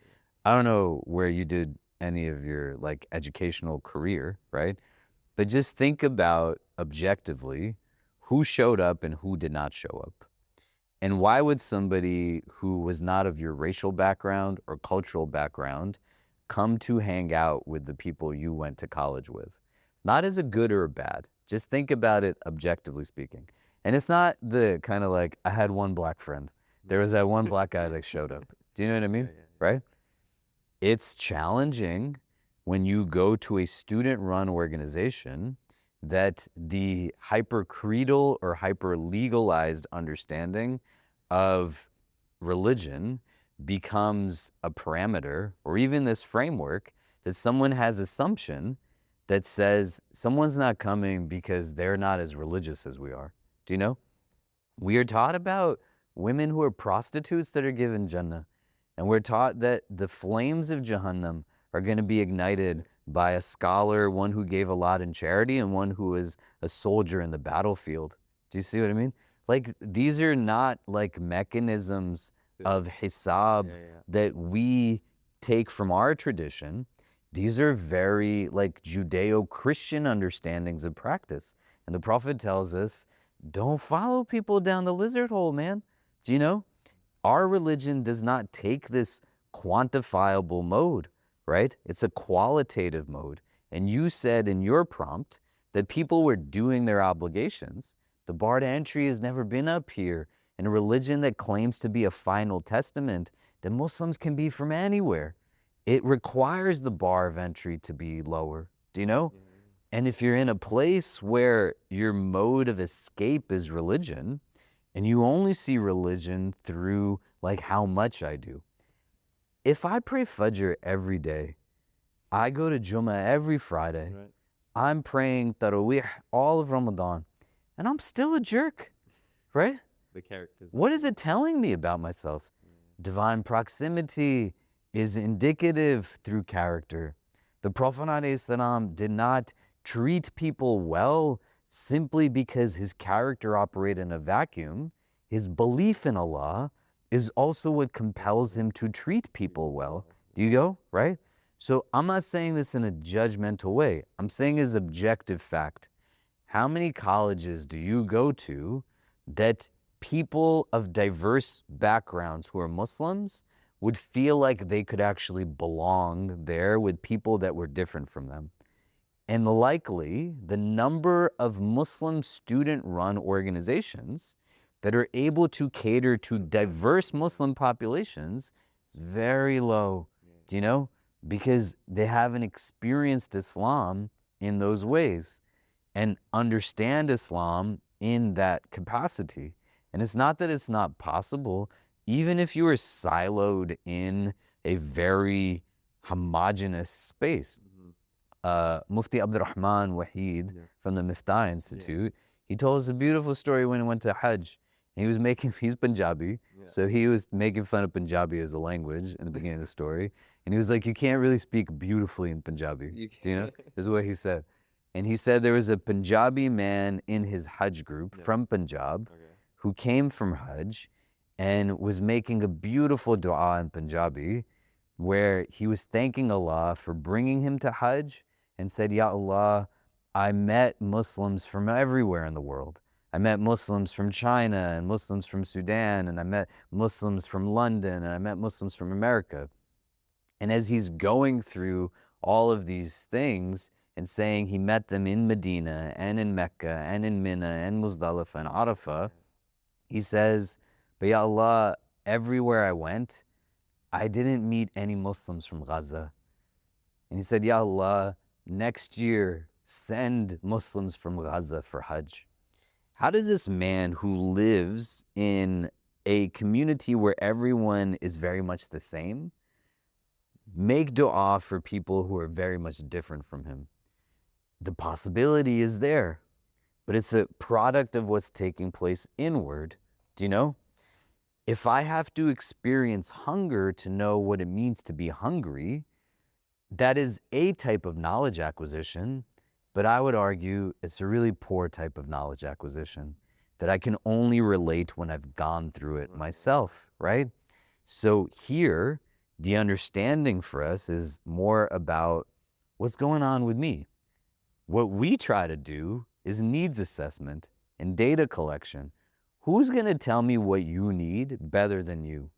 I don't know where you did any of your like educational career, right? But just think about objectively who showed up and who did not show up. And why would somebody who was not of your racial background or cultural background come to hang out with the people you went to college with? Not as a good or a bad. Just think about it objectively speaking. And it's not the kind of like, I had one black friend. There was that one black guy that showed up. Do you know what I mean? Right? It's challenging when you go to a student-run organization that the hyper-creedal or hyper-legalized understanding of religion becomes a parameter or even this framework that someone has assumption that says someone's not coming because they're not as religious as we are. Do you know? We are taught about women who are prostitutes that are given Jannah. And we're taught that the flames of Jahannam are going to be ignited by a scholar, one who gave a lot in charity, and one who is a soldier in the battlefield. Do you see what I mean? Like, these are not like mechanisms of hisab that we take from our tradition. These are very like Judeo-Christian understandings of practice. And the Prophet tells us, don't follow people down the lizard hole, man. Do you know? Our religion does not take this quantifiable mode, right? It's a qualitative mode. And you said in your prompt that people were doing their obligations. The bar to entry has never been up here. In a religion that claims to be a final testament, that Muslims can be from anywhere. It requires the bar of entry to be lower. Do you know? And if you're in a place where your mode of escape is religion, and you only see religion through like how much I do. If I pray Fajr every day, I go to Jummah every Friday, I'm praying Taraweeh all of Ramadan, and I'm still a jerk, right? The characters. What is it telling me about myself? Divine proximity is indicative through character. The Prophet ﷺ did not treat people well simply because his character operated in a vacuum. His belief in Allah is also what compels him to treat people well. Do you go? Right? So I'm not saying this in a judgmental way. I'm saying as objective fact. How many colleges do you go to that people of diverse backgrounds who are Muslims would feel like they could actually belong there with people that were different from them? And likely, the number of Muslim student-run organizations that are able to cater to diverse Muslim populations is very low. Do you know? Because they haven't experienced Islam in those ways and understand Islam in that capacity. And it's not that it's not possible. Even if you are siloed in a very homogenous space, Mufti Abdurrahman Wahid from the Miftah Institute, he told us a beautiful story when he went to Hajj. He's Punjabi, so he was making fun of Punjabi as a language in the beginning of the story. And he was like, you can't really speak beautifully in Punjabi. Do you know? This is what he said. And he said there was a Punjabi man in his Hajj group from Punjab who came from Hajj and was making a beautiful dua in Punjabi where he was thanking Allah for bringing him to Hajj and said, Ya Allah, I met Muslims from everywhere in the world. I met Muslims from China and Muslims from Sudan, and I met Muslims from London, and I met Muslims from America. And as he's going through all of these things and saying he met them in Medina and in Mecca and in Mina and Muzdalifah and Arafah, he says, but Ya Allah, everywhere I went, I didn't meet any Muslims from Gaza. And he said, Ya Allah, next year, send Muslims from Gaza for Hajj. How does this man who lives in a community where everyone is very much the same make dua for people who are very much different from him? The possibility is there, but it's a product of what's taking place inward. Do you know? If I have to experience hunger to know what it means to be hungry, that is a type of knowledge acquisition, but I would argue it's a really poor type of knowledge acquisition that I can only relate when I've gone through it myself, right? So here, the understanding for us is more about what's going on with me. What we try to do is needs assessment and data collection. Who's going to tell me what you need better than you?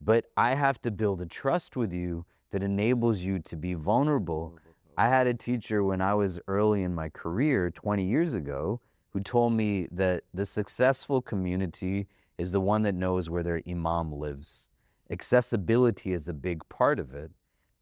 But I have to build a trust with you that enables you to be vulnerable. I had a teacher when I was early in my career 20 years ago who told me that the successful community is the one that knows where their imam lives. Accessibility is a big part of it,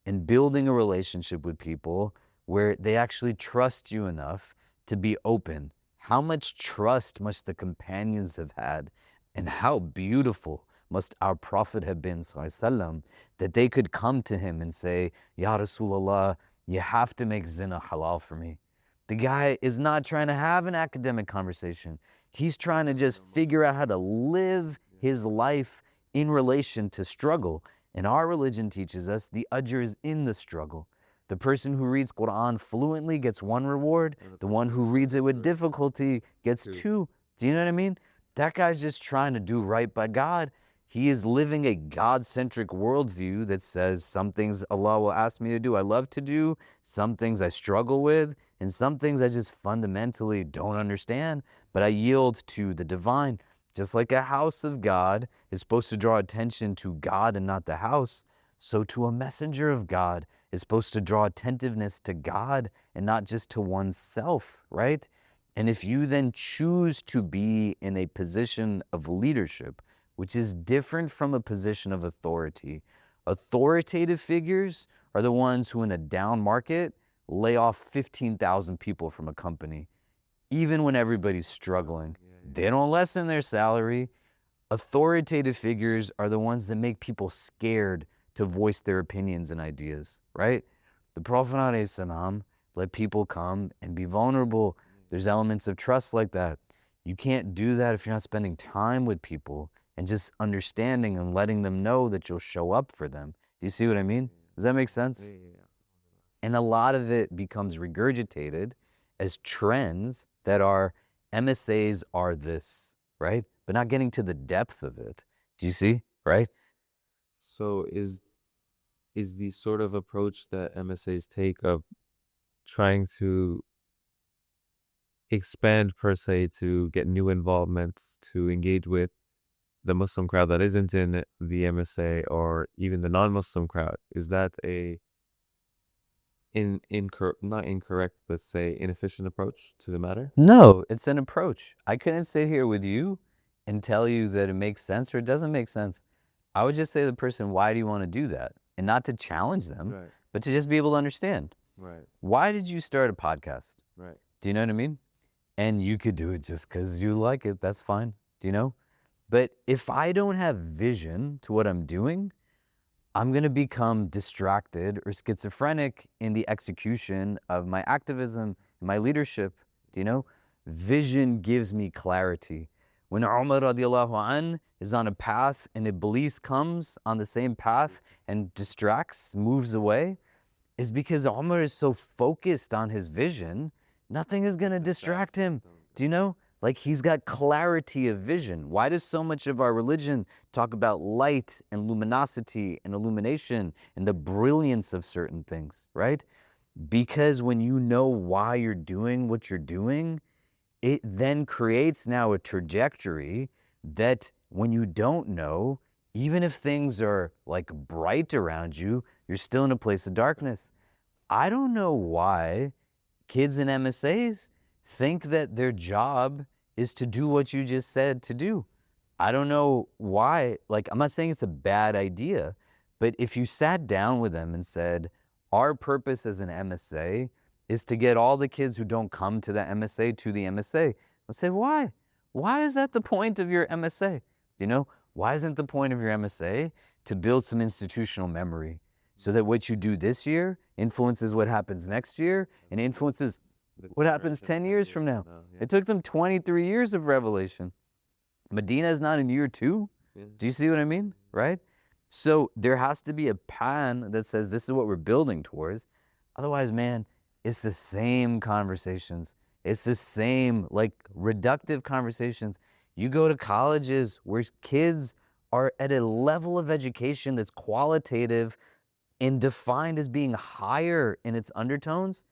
and building a relationship with people where they actually trust you enough to be open. How much trust must the companions have had, and how beautiful must our Prophet have been, sallallahu, that they could come to him and say, Ya Rasulullah, you have to make zina halal for me. The guy is not trying to have an academic conversation. He's trying to just figure out how to live his life in relation to struggle. And our religion teaches us the ajr is in the struggle. The person who reads Quran fluently gets one reward. The one who reads it with difficulty gets two. Do you know what I mean? That guy's just trying to do right by God. He is living a God-centric worldview that says some things Allah will ask me to do, I love to do, some things I struggle with, and some things I just fundamentally don't understand, but I yield to the divine. Just like a house of God is supposed to draw attention to God and not the house, so to a messenger of God is supposed to draw attentiveness to God and not just to oneself, right? And if you then choose to be in a position of leadership, which is different from a position of authority. Authoritative figures are the ones who in a down market lay off 15,000 people from a company, even when everybody's struggling. They don't lessen their salary. Authoritative figures are the ones that make people scared to voice their opinions and ideas, right? The Prophet ﷺ let people come and be vulnerable. There's elements of trust like that. You can't do that if you're not spending time with people and just understanding and letting them know that you'll show up for them. Do you see what I mean? Does that make sense? And a lot of it becomes regurgitated as trends that are MSAs are this, right? But not getting to the depth of it. Do you see, right? So is the sort of approach that MSAs take of trying to expand per se to get new involvements, to engage with the Muslim crowd that isn't in the MSA or even the non-Muslim crowd, is that a not incorrect, but say inefficient approach to the matter? No, it's an approach. I couldn't sit here with you and tell you that it makes sense or it doesn't make sense. I would just say to the person, why do you want to do that? And not to challenge them, but to just be able to understand. Why did you start a podcast? Do you know what I mean? And you could do it just because you like it. That's fine. Do you know? But if I don't have vision to what I'm doing, I'm going to become distracted or schizophrenic in the execution of my activism, my leadership. Do you know? Vision gives me clarity. When Umar radiallahu an is on a path and Iblis comes on the same path and distracts, moves away, is because Umar is so focused on his vision, nothing is going to distract him. Do you know? Like he's got clarity of vision. Why does so much of our religion talk about light and luminosity and illumination and the brilliance of certain things, right? Because when you know why you're doing what you're doing, it then creates now a trajectory that when you don't know, even if things are like bright around you, you're still in a place of darkness. I don't know why kids in MSAs think that their job is to do what you just said to do. I don't know why. Like, I'm not saying it's a bad idea, but if you sat down with them and said, our purpose as an MSA is to get all the kids who don't come to the MSA to the MSA, I'll say, why? Why is that the point of your MSA? You know, why isn't the point of your MSA to build some institutional memory so that what you do this year influences what happens next year and influences what happens 10 years from now? It took them 23 years of revelation. Medina is not in year 2. Do you see what I mean? Right? So there has to be a plan that says this is what we're building towards. Otherwise, man, it's the same conversations. It's the same like reductive conversations. You go to colleges where kids are at a level of education that's qualitative and defined as being higher in its undertones,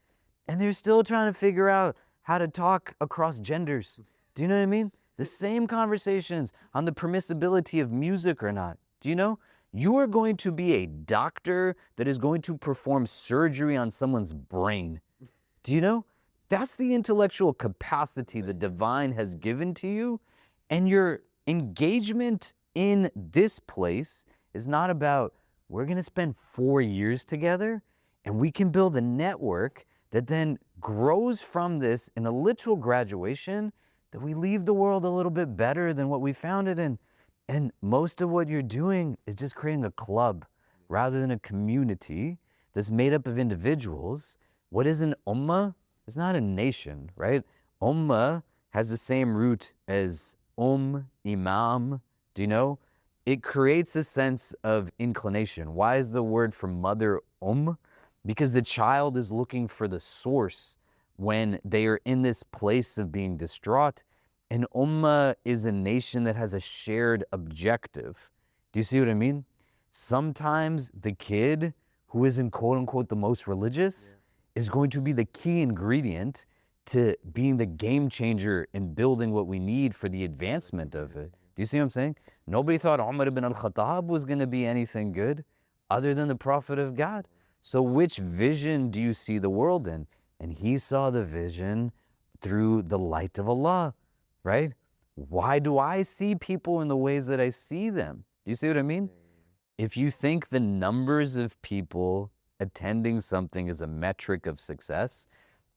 and they're still trying to figure out how to talk across genders. Do you know what I mean? The same conversations on the permissibility of music or not. Do you know? You are going to be a doctor that is going to perform surgery on someone's brain. Do you know? That's the intellectual capacity the divine has given to you. And your engagement in this place is not about, we're going to spend 4 years together and we can build a network that then grows from this in a literal graduation that we leave the world a little bit better than what we found it in. And most of what you're doing is just creating a club rather than a community that's made up of individuals. What is an ummah? It's not a nation, right? Ummah has the same root as imam. Do you know? It creates a sense of inclination. Why is the word for mother Because the child is looking for the source when they are in this place of being distraught. And ummah is a nation that has a shared objective. Do you see what I mean? Sometimes the kid who isn't quote unquote the most religious is going to be the key ingredient to being the game changer in building what we need for the advancement of it. Do you see what I'm saying? Nobody thought Umar ibn al-Khattab was going to be anything good other than the Prophet of God. So which vision do you see the world in? And he saw the vision through the light of Allah, right? Why do I see people in the ways that I see them? Do you see what I mean? If you think the numbers of people attending something is a metric of success,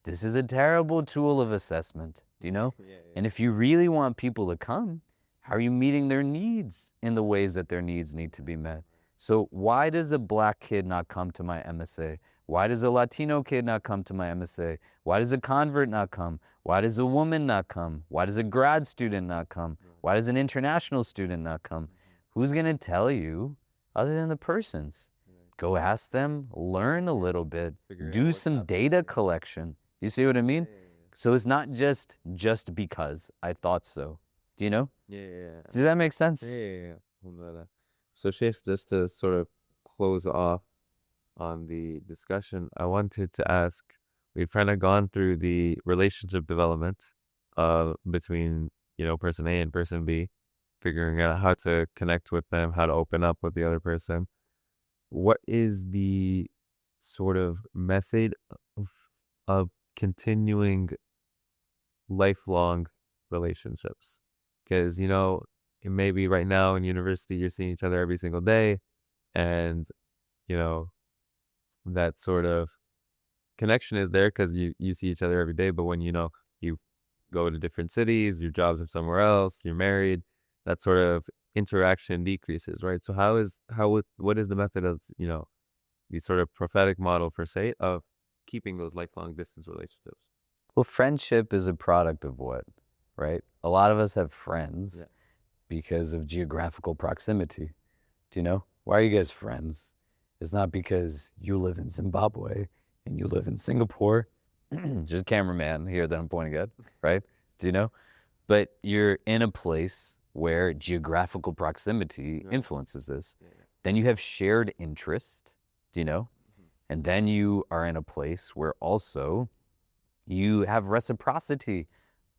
this is a terrible tool of assessment, do you know? And if you really want people to come, how are you meeting their needs in the ways that their needs need to be met? So why does a black kid not come to my MSA? Why does a Latino kid not come to my MSA? Why does a convert not come? Why does a woman not come? Why does a grad student not come? Why does an international student not come? Who's going to tell you other than the persons? Go ask them, learn a little bit, do some data collection. You see what I mean? So it's not just because I thought so. Do you know? Does that make sense? Alhamdulillah. So Sheikh, just to sort of close off on the discussion, I wanted to ask, we've kind of gone through the relationship development between, person A and person B, figuring out how to connect with them, how to open up with the other person. What is the sort of method of continuing lifelong relationships? Because, maybe right now in university, you're seeing each other every single day, and, that sort of connection is there because you see each other every day. But when, you go to different cities, your jobs are somewhere else, you're married, that sort of interaction decreases, right? So what is the method of, the sort of prophetic model per se of keeping those lifelong distance relationships? Well, friendship is a product of what, right? A lot of us have friends Yeah. because of geographical proximity. Do you know? Why are you guys friends? It's not because you live in Zimbabwe and you live in Singapore. Just cameraman here that I'm pointing at, right? Do you know? But you're in a place where geographical proximity influences this. Then you have shared interest, do you know? And then you are in a place where also you have reciprocity.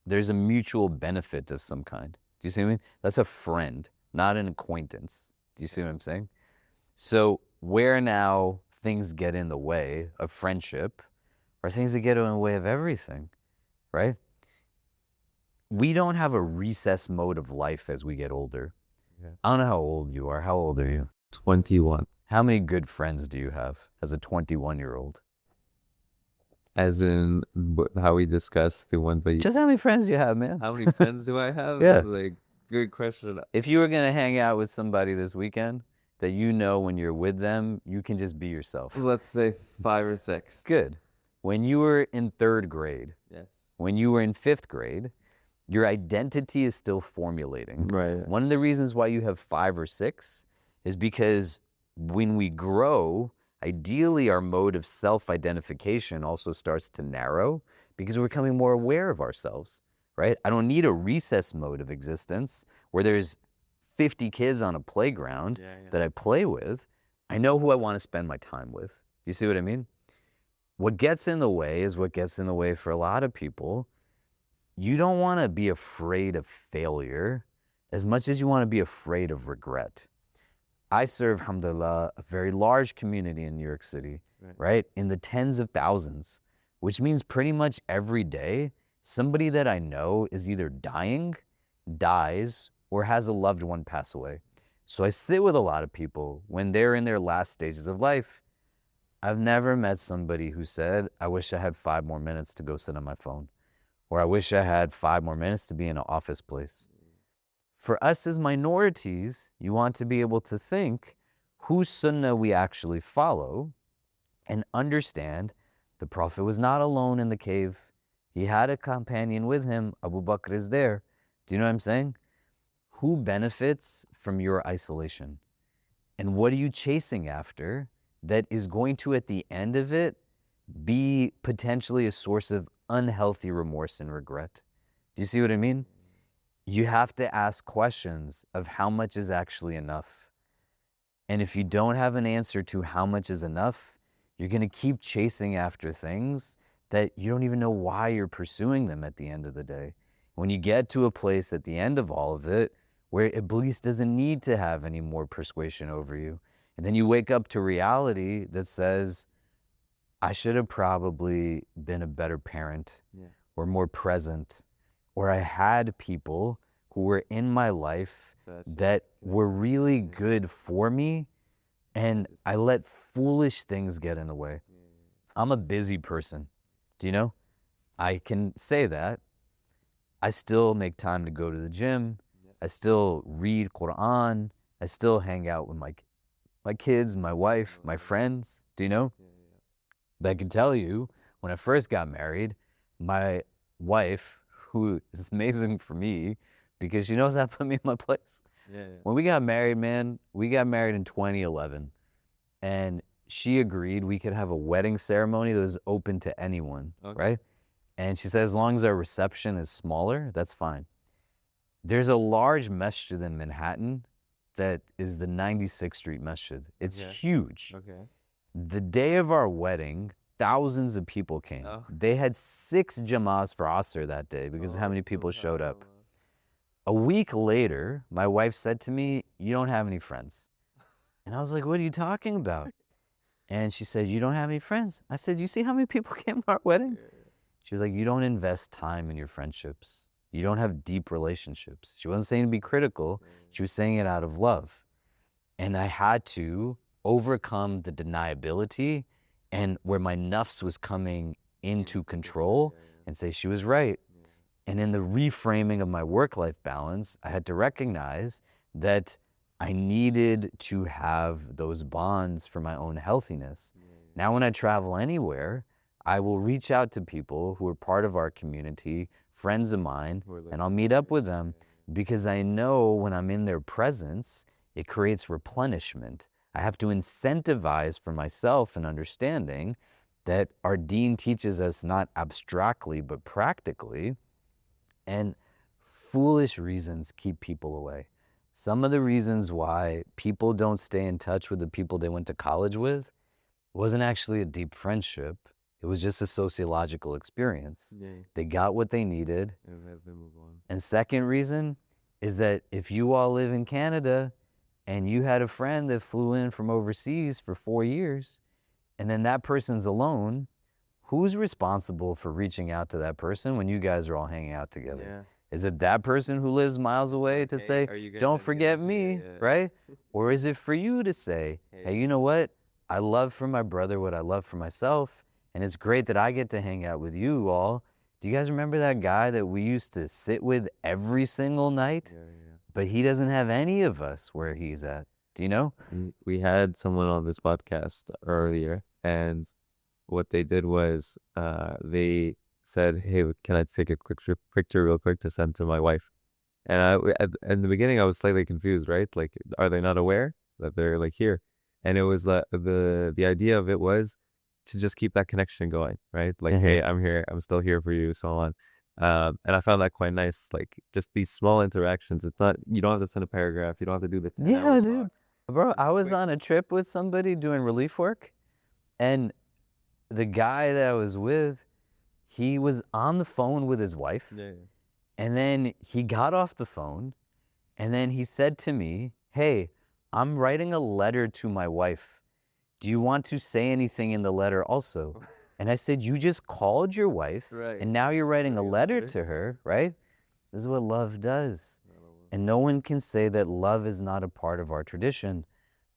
There's a mutual benefit of some kind. Do you see what I mean? That's a friend, not an acquaintance. Do you see what I'm saying? So where now things get in the way of friendship are things that get in the way of everything, right? We don't have a recess mode of life as we get older. Yeah. I don't know how old you are. How old are you? 21. How many good friends do you have as a 21-year-old? As in how we discussed the one, but Just how many friends do you have, man? how many friends do I have? Yeah. Like, good question. If you were going to hang out with somebody this weekend that you know when you're with them, you can just be yourself. Let's say 5 or 6. Good. When you were in 3rd grade, Yes. when you were in 5th grade, your identity is still formulating. Right. One of the reasons why you have 5 or 6 is because when we grow, ideally our mode of self-identification also starts to narrow because we're becoming more aware of ourselves, right? I don't need a recess mode of existence where there's 50 kids on a playground that I play with. I know who I want to spend my time with. Do you see what I mean? What gets in the way is what gets in the way for a lot of people. You don't want to be afraid of failure as much as you want to be afraid of regret. I serve, alhamdulillah, a very large community in New York City, right? In the tens of thousands, which means pretty much every day, somebody that I know is either dying, dies, or has a loved one pass away. So I sit with a lot of people when they're in their last stages of life. I've never met somebody who said, I wish I had 5 more minutes to go sit on my phone. Or I wish I had 5 more minutes to be in an office place. For us as minorities, you want to be able to think whose sunnah we actually follow and understand the Prophet was not alone in the cave. He had a companion with him. Abu Bakr is there. Do you know what I'm saying? Who benefits from your isolation? And what are you chasing after that is going to, at the end of it, be potentially a source of unhealthy remorse and regret? Do you see what I mean? You have to ask questions of how much is actually enough. And if you don't have an answer to how much is enough, you're going to keep chasing after things that you don't even know why you're pursuing them at the end of the day. When you get to a place at the end of all of it where Iblis doesn't need to have any more persuasion over you, and then you wake up to reality that says, I should have probably been a better parent or more present, or I had people who were in my life that were really good for me, and I let foolish things get in the way. I'm a busy person. Do you know? I can say that. I still make time to go to the gym. I still read Quran. I still hang out with my kids, my wife, my friends. Do you know? But I can tell you, when I first got married, my wife, who is amazing for me because she knows how to put me in my place. When we got married, man, we got married in 2011. And she agreed we could have a wedding ceremony that was open to anyone, right? And she said, as long as our reception is smaller, that's fine. There's a large masjid in Manhattan that is the 96th Street Masjid. It's huge. The day of our wedding, thousands of people came. They had 6 jama'ahs for Asr that day because of how many people showed up. A week later, my wife said to me, you don't have any friends. And I was like, what are you talking about? And she said, you don't have any friends. I said, you see how many people came to our wedding? She was like, you don't invest time in your friendships. You don't have deep relationships. She wasn't saying to be critical. She was saying it out of love. And I had to overcome the deniability and where my nafs was coming into control and say she was right. And in the reframing of my work-life balance, I had to recognize that I needed to have those bonds for my own healthiness. Now when I travel anywhere, I will reach out to people who are part of our community friends of mine Or like, and I'll meet up with them because I know when I'm in their presence, it creates replenishment. I have to incentivize for myself an understanding that our deen teaches us not abstractly but practically, and foolish reasons keep people away. Some of the reasons why people don't stay in touch with the people they went to college with wasn't actually a deep friendship. It was just a sociological experience. yeah, They got what they needed. and have them move on. And second reason is that if you all live in Canada and you had a friend that flew in from overseas for 4 years and then that person's alone, who's responsible for reaching out to that person when you guys are all hanging out together? Yeah. Is it that person who lives miles away to Hey, say, are you guys don't gonna forget get me, yeah. right? Or is it for you to say, hey, you know what? I love for my brother what I love for myself, and it's great that I get to hang out with you all. Do you guys remember that guy that we used to sit with every single night? Yeah. But he doesn't have any of us where he's at. Do you know? We had someone on this podcast earlier, and what they did was they said, hey, can I take a quick picture real quick to send to my wife? And in the beginning, I was slightly confused, right? Like, are they not aware that they're like here? And it was the idea of it was to just keep that connection going, right? Like, hey, I'm here, I'm still here for you, so on. And I found that quite nice. Like, just these small interactions. It's not, you don't have to send a paragraph. You don't have to do the 10-hour dude. talks. Bro, Just I was quick. on a trip with somebody doing relief work, and the guy that I was with, he was on the phone with his wife, and then he got off the phone, and then he said to me, hey, I'm writing a letter to my wife. Do you want to say anything in the letter also? And I said, you just called your wife, Right. and now you're writing a Writing a letter letter. to her, right? This is what love does. And no one can say that love is not a part of our tradition.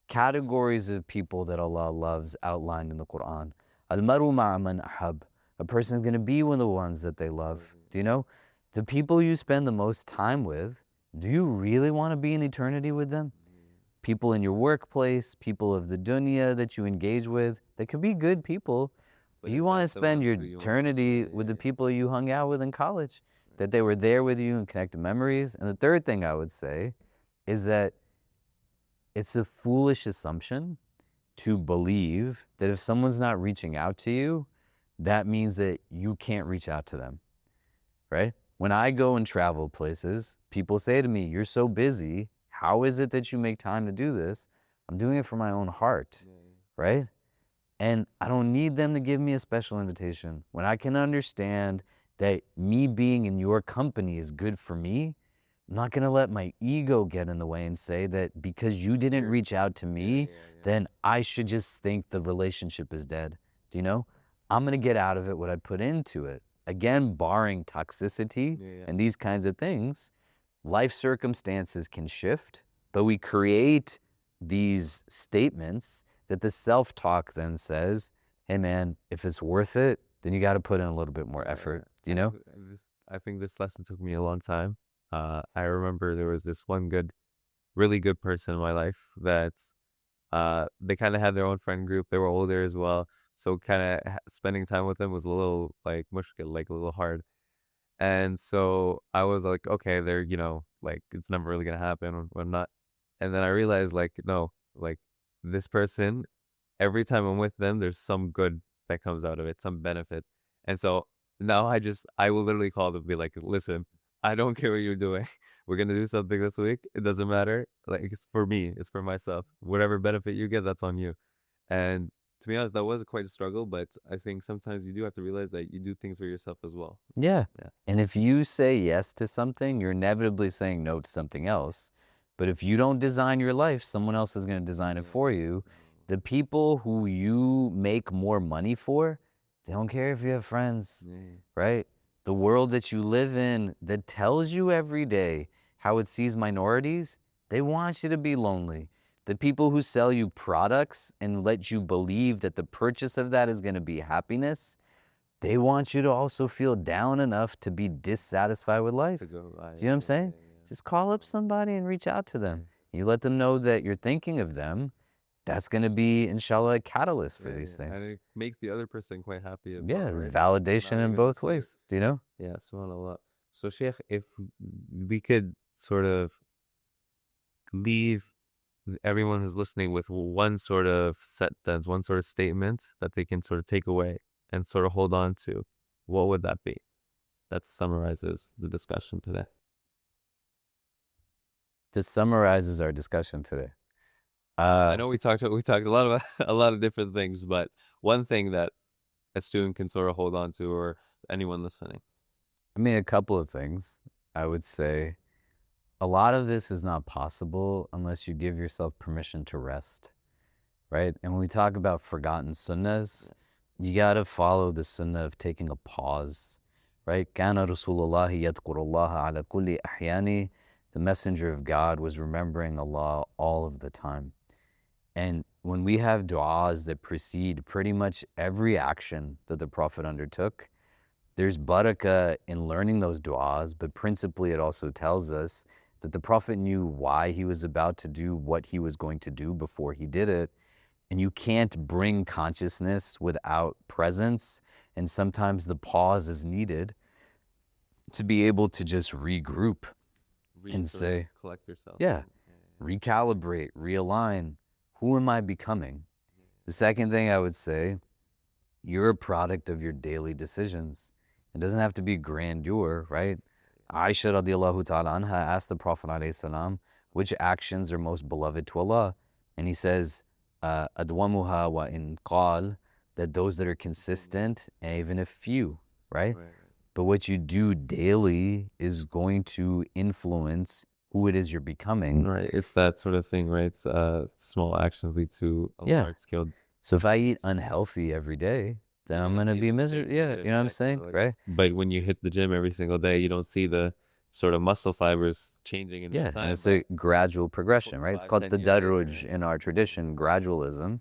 Categories of people that Allah loves outlined in the Quran. Al-maru ma'a man ahab. A person is going to be with the ones that they love. Do you know? The people you spend the most time with, do you really want to be in eternity with them? People in your workplace, people of the dunya that you engage with, they could be good people, but you want to spend your eternity with the people you hung out with in college, that they were there with you and connected memories. And the third thing I would say is that it's a foolish assumption to believe that if someone's not reaching out to you, that means that you can't reach out to them, right? When I go and travel places, people say to me, you're so busy. How is it that you make time to do this? I'm doing it for my own heart, right? And I don't need them to give me a special invitation. When I can understand that me being in your company is good for me, I'm not going to let my ego get in the way and say that because you didn't reach out to me, then I should just think the relationship is dead. Do you know? I'm going to get out of it what I put into it. Again, barring toxicity and these kinds of things, life circumstances can shift, but we create these statements that the self-talk then says, hey man, if it's worth it, then you got to put in a little bit more effort. Do you know? I think this lesson took me a long time. I remember there was this one really good person in my life that they kind of had their own friend group. They were older as well. So kind of spending time with them was a little like mushkil, like a little hard. And so I was like, okay, they're, like it's never really gonna happen or whatnot. And then I realized like, no, like this person, every time I'm with them, there's some good that comes out of it, some benefit. And so now I will literally call them and be like, listen, I don't care what you're doing. We're gonna do something this week. It doesn't matter. Like it's for me, it's for myself. Whatever benefit you get, that's on you. And to be honest, that was quite a struggle, but I think sometimes you do have to realize that you do things for yourself as well. Yeah. Yeah. And if you say yes to something, you're inevitably saying no to something else. But if you don't design your life, someone else is going to design it for you. The people who you make more money for, they don't care if you have friends, right? The world that you live in that tells you every day how it sees minorities, they want you to be lonely. The people who sell you products and let you believe that the purchase of that is going to be happiness, they want you to also feel down enough to be dissatisfied with life. Do you know what I'm saying? Just call up somebody and reach out to them. You let them know that you're thinking of them. That's going to be, inshallah, a catalyst for these things. And it makes the other person quite happy as Yeah, well, right? validation in both ways. Do you know? Yeah, subhanAllah. So, Sheikh, if we could sort of leave everyone who's listening with one sort of sentence, one sort of statement that they can sort of take away and sort of hold on to, what would that be? That summarizes the discussion today. This summarizes our discussion today. I know we talked a lot about a lot of different things, but one thing that a student can sort of hold on to, or anyone listening. I mean, a couple of things. I would say a lot of this is not possible unless you give yourself permission to rest, right? And when we talk about forgotten sunnahs, you got to follow the sunnah of taking a pause, right? Kana Rasulullahi yadkurullaha ala kulli ahyani. The messenger of God was remembering Allah all of the time. And when we have du'as that precede pretty much every action that the Prophet undertook, there's barakah in learning those du'as, but principally it also tells us that the Prophet knew why he was about to do what he was going to do before he did it. And you can't bring consciousness without presence. And sometimes the pause is needed to be able to just regroup and say, collect yourself. yeah, recalibrate, realign. Who am I becoming? The second thing I would say, you're a product of your daily decisions. It doesn't have to be grandeur, right? Aisha radiallahu ta'ala anha asked the Prophet alayhi salam, which actions are most beloved to Allah? And he says, adwamuha wa in qal, that those that are consistent, and even if few, right? But what you do daily is going to influence who it is you're becoming. Right. It's that sort of thing, right? Small actions lead to a large scale. So if I eat unhealthy every day, then I'm going to be miserable. Yeah, you know what I'm saying? Right? But when you hit the gym every single day, you don't see the sort of muscle fibers changing in time. And it's a gradual progression, right? It's called the Brotherhood in our tradition, gradualism.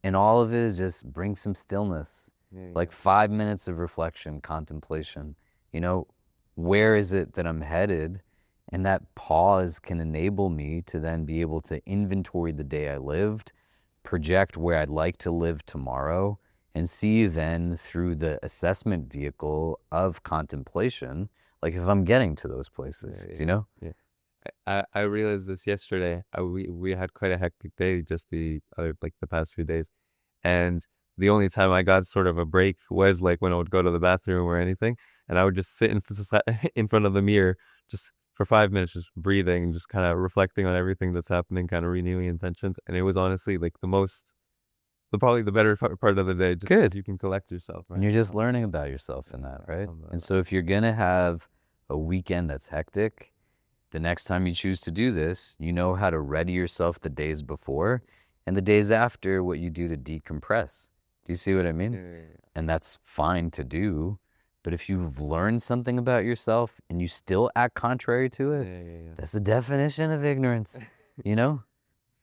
And all of it is just bring some stillness, like 5 minutes of reflection, contemplation. You know, where is it that I'm headed? And that pause can enable me to then be able to inventory the day I lived, project where I'd like to live tomorrow, and see then through the assessment vehicle of contemplation, like if I'm getting to those places, you know? Yeah. I realized this yesterday. We had quite a hectic day just the past few days. And the only time I got sort of a break was like when I would go to the bathroom or anything. And I would just sit in front of the mirror just for 5 minutes, just breathing, just kind of reflecting on everything that's happening, kind of renewing intentions. And it was honestly like probably the better part of the day. Just Good. You can collect yourself. Right? And you're just learning about yourself in that, right? And so if you're going to have a weekend that's hectic, the next time you choose to do this, you know how to ready yourself the days before and the days after, what you do to decompress. Do you see what I mean? Yeah. And that's fine to do. But if you've learned something about yourself and you still act contrary to it, that's the definition of ignorance, you know?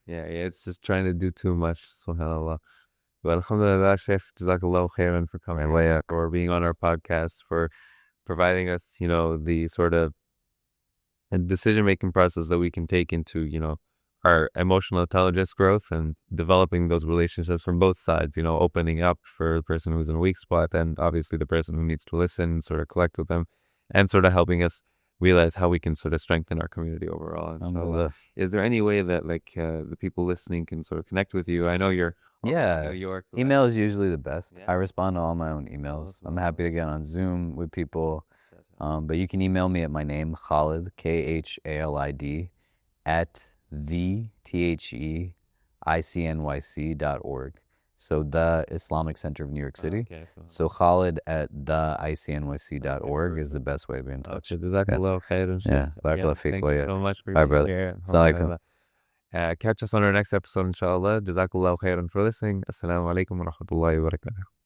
Yeah, it's just trying to do too much, subhanAllah. Well, alhamdulillah, Sheikh, Jazakallahu khairan for coming or being on our podcast, for providing us, the sort of decision-making process that we can take into, our emotional intelligence growth and developing those relationships from both sides, opening up for the person who's in a weak spot and obviously the person who needs to listen and sort of collect with them, and sort of helping us realize how we can sort of strengthen our community overall. So, is there any way that the people listening can sort of connect with you? I know you're in New York. Email is usually the best. I respond to all my own emails. I'm happy to get on Zoom with people. But you can email me at my name, Khalid, Khalid, at theicnyc.org. So the Islamic Center of New York City. So Khalid at theicnyc.org is the best way to be in touch. Jazakallahu khairan. Thank you so much for being being here. Catch us on our next episode, inshallah. Jazakallahu khairan for listening. Assalamu alaikum wa rahmatullahi wa barakatuh.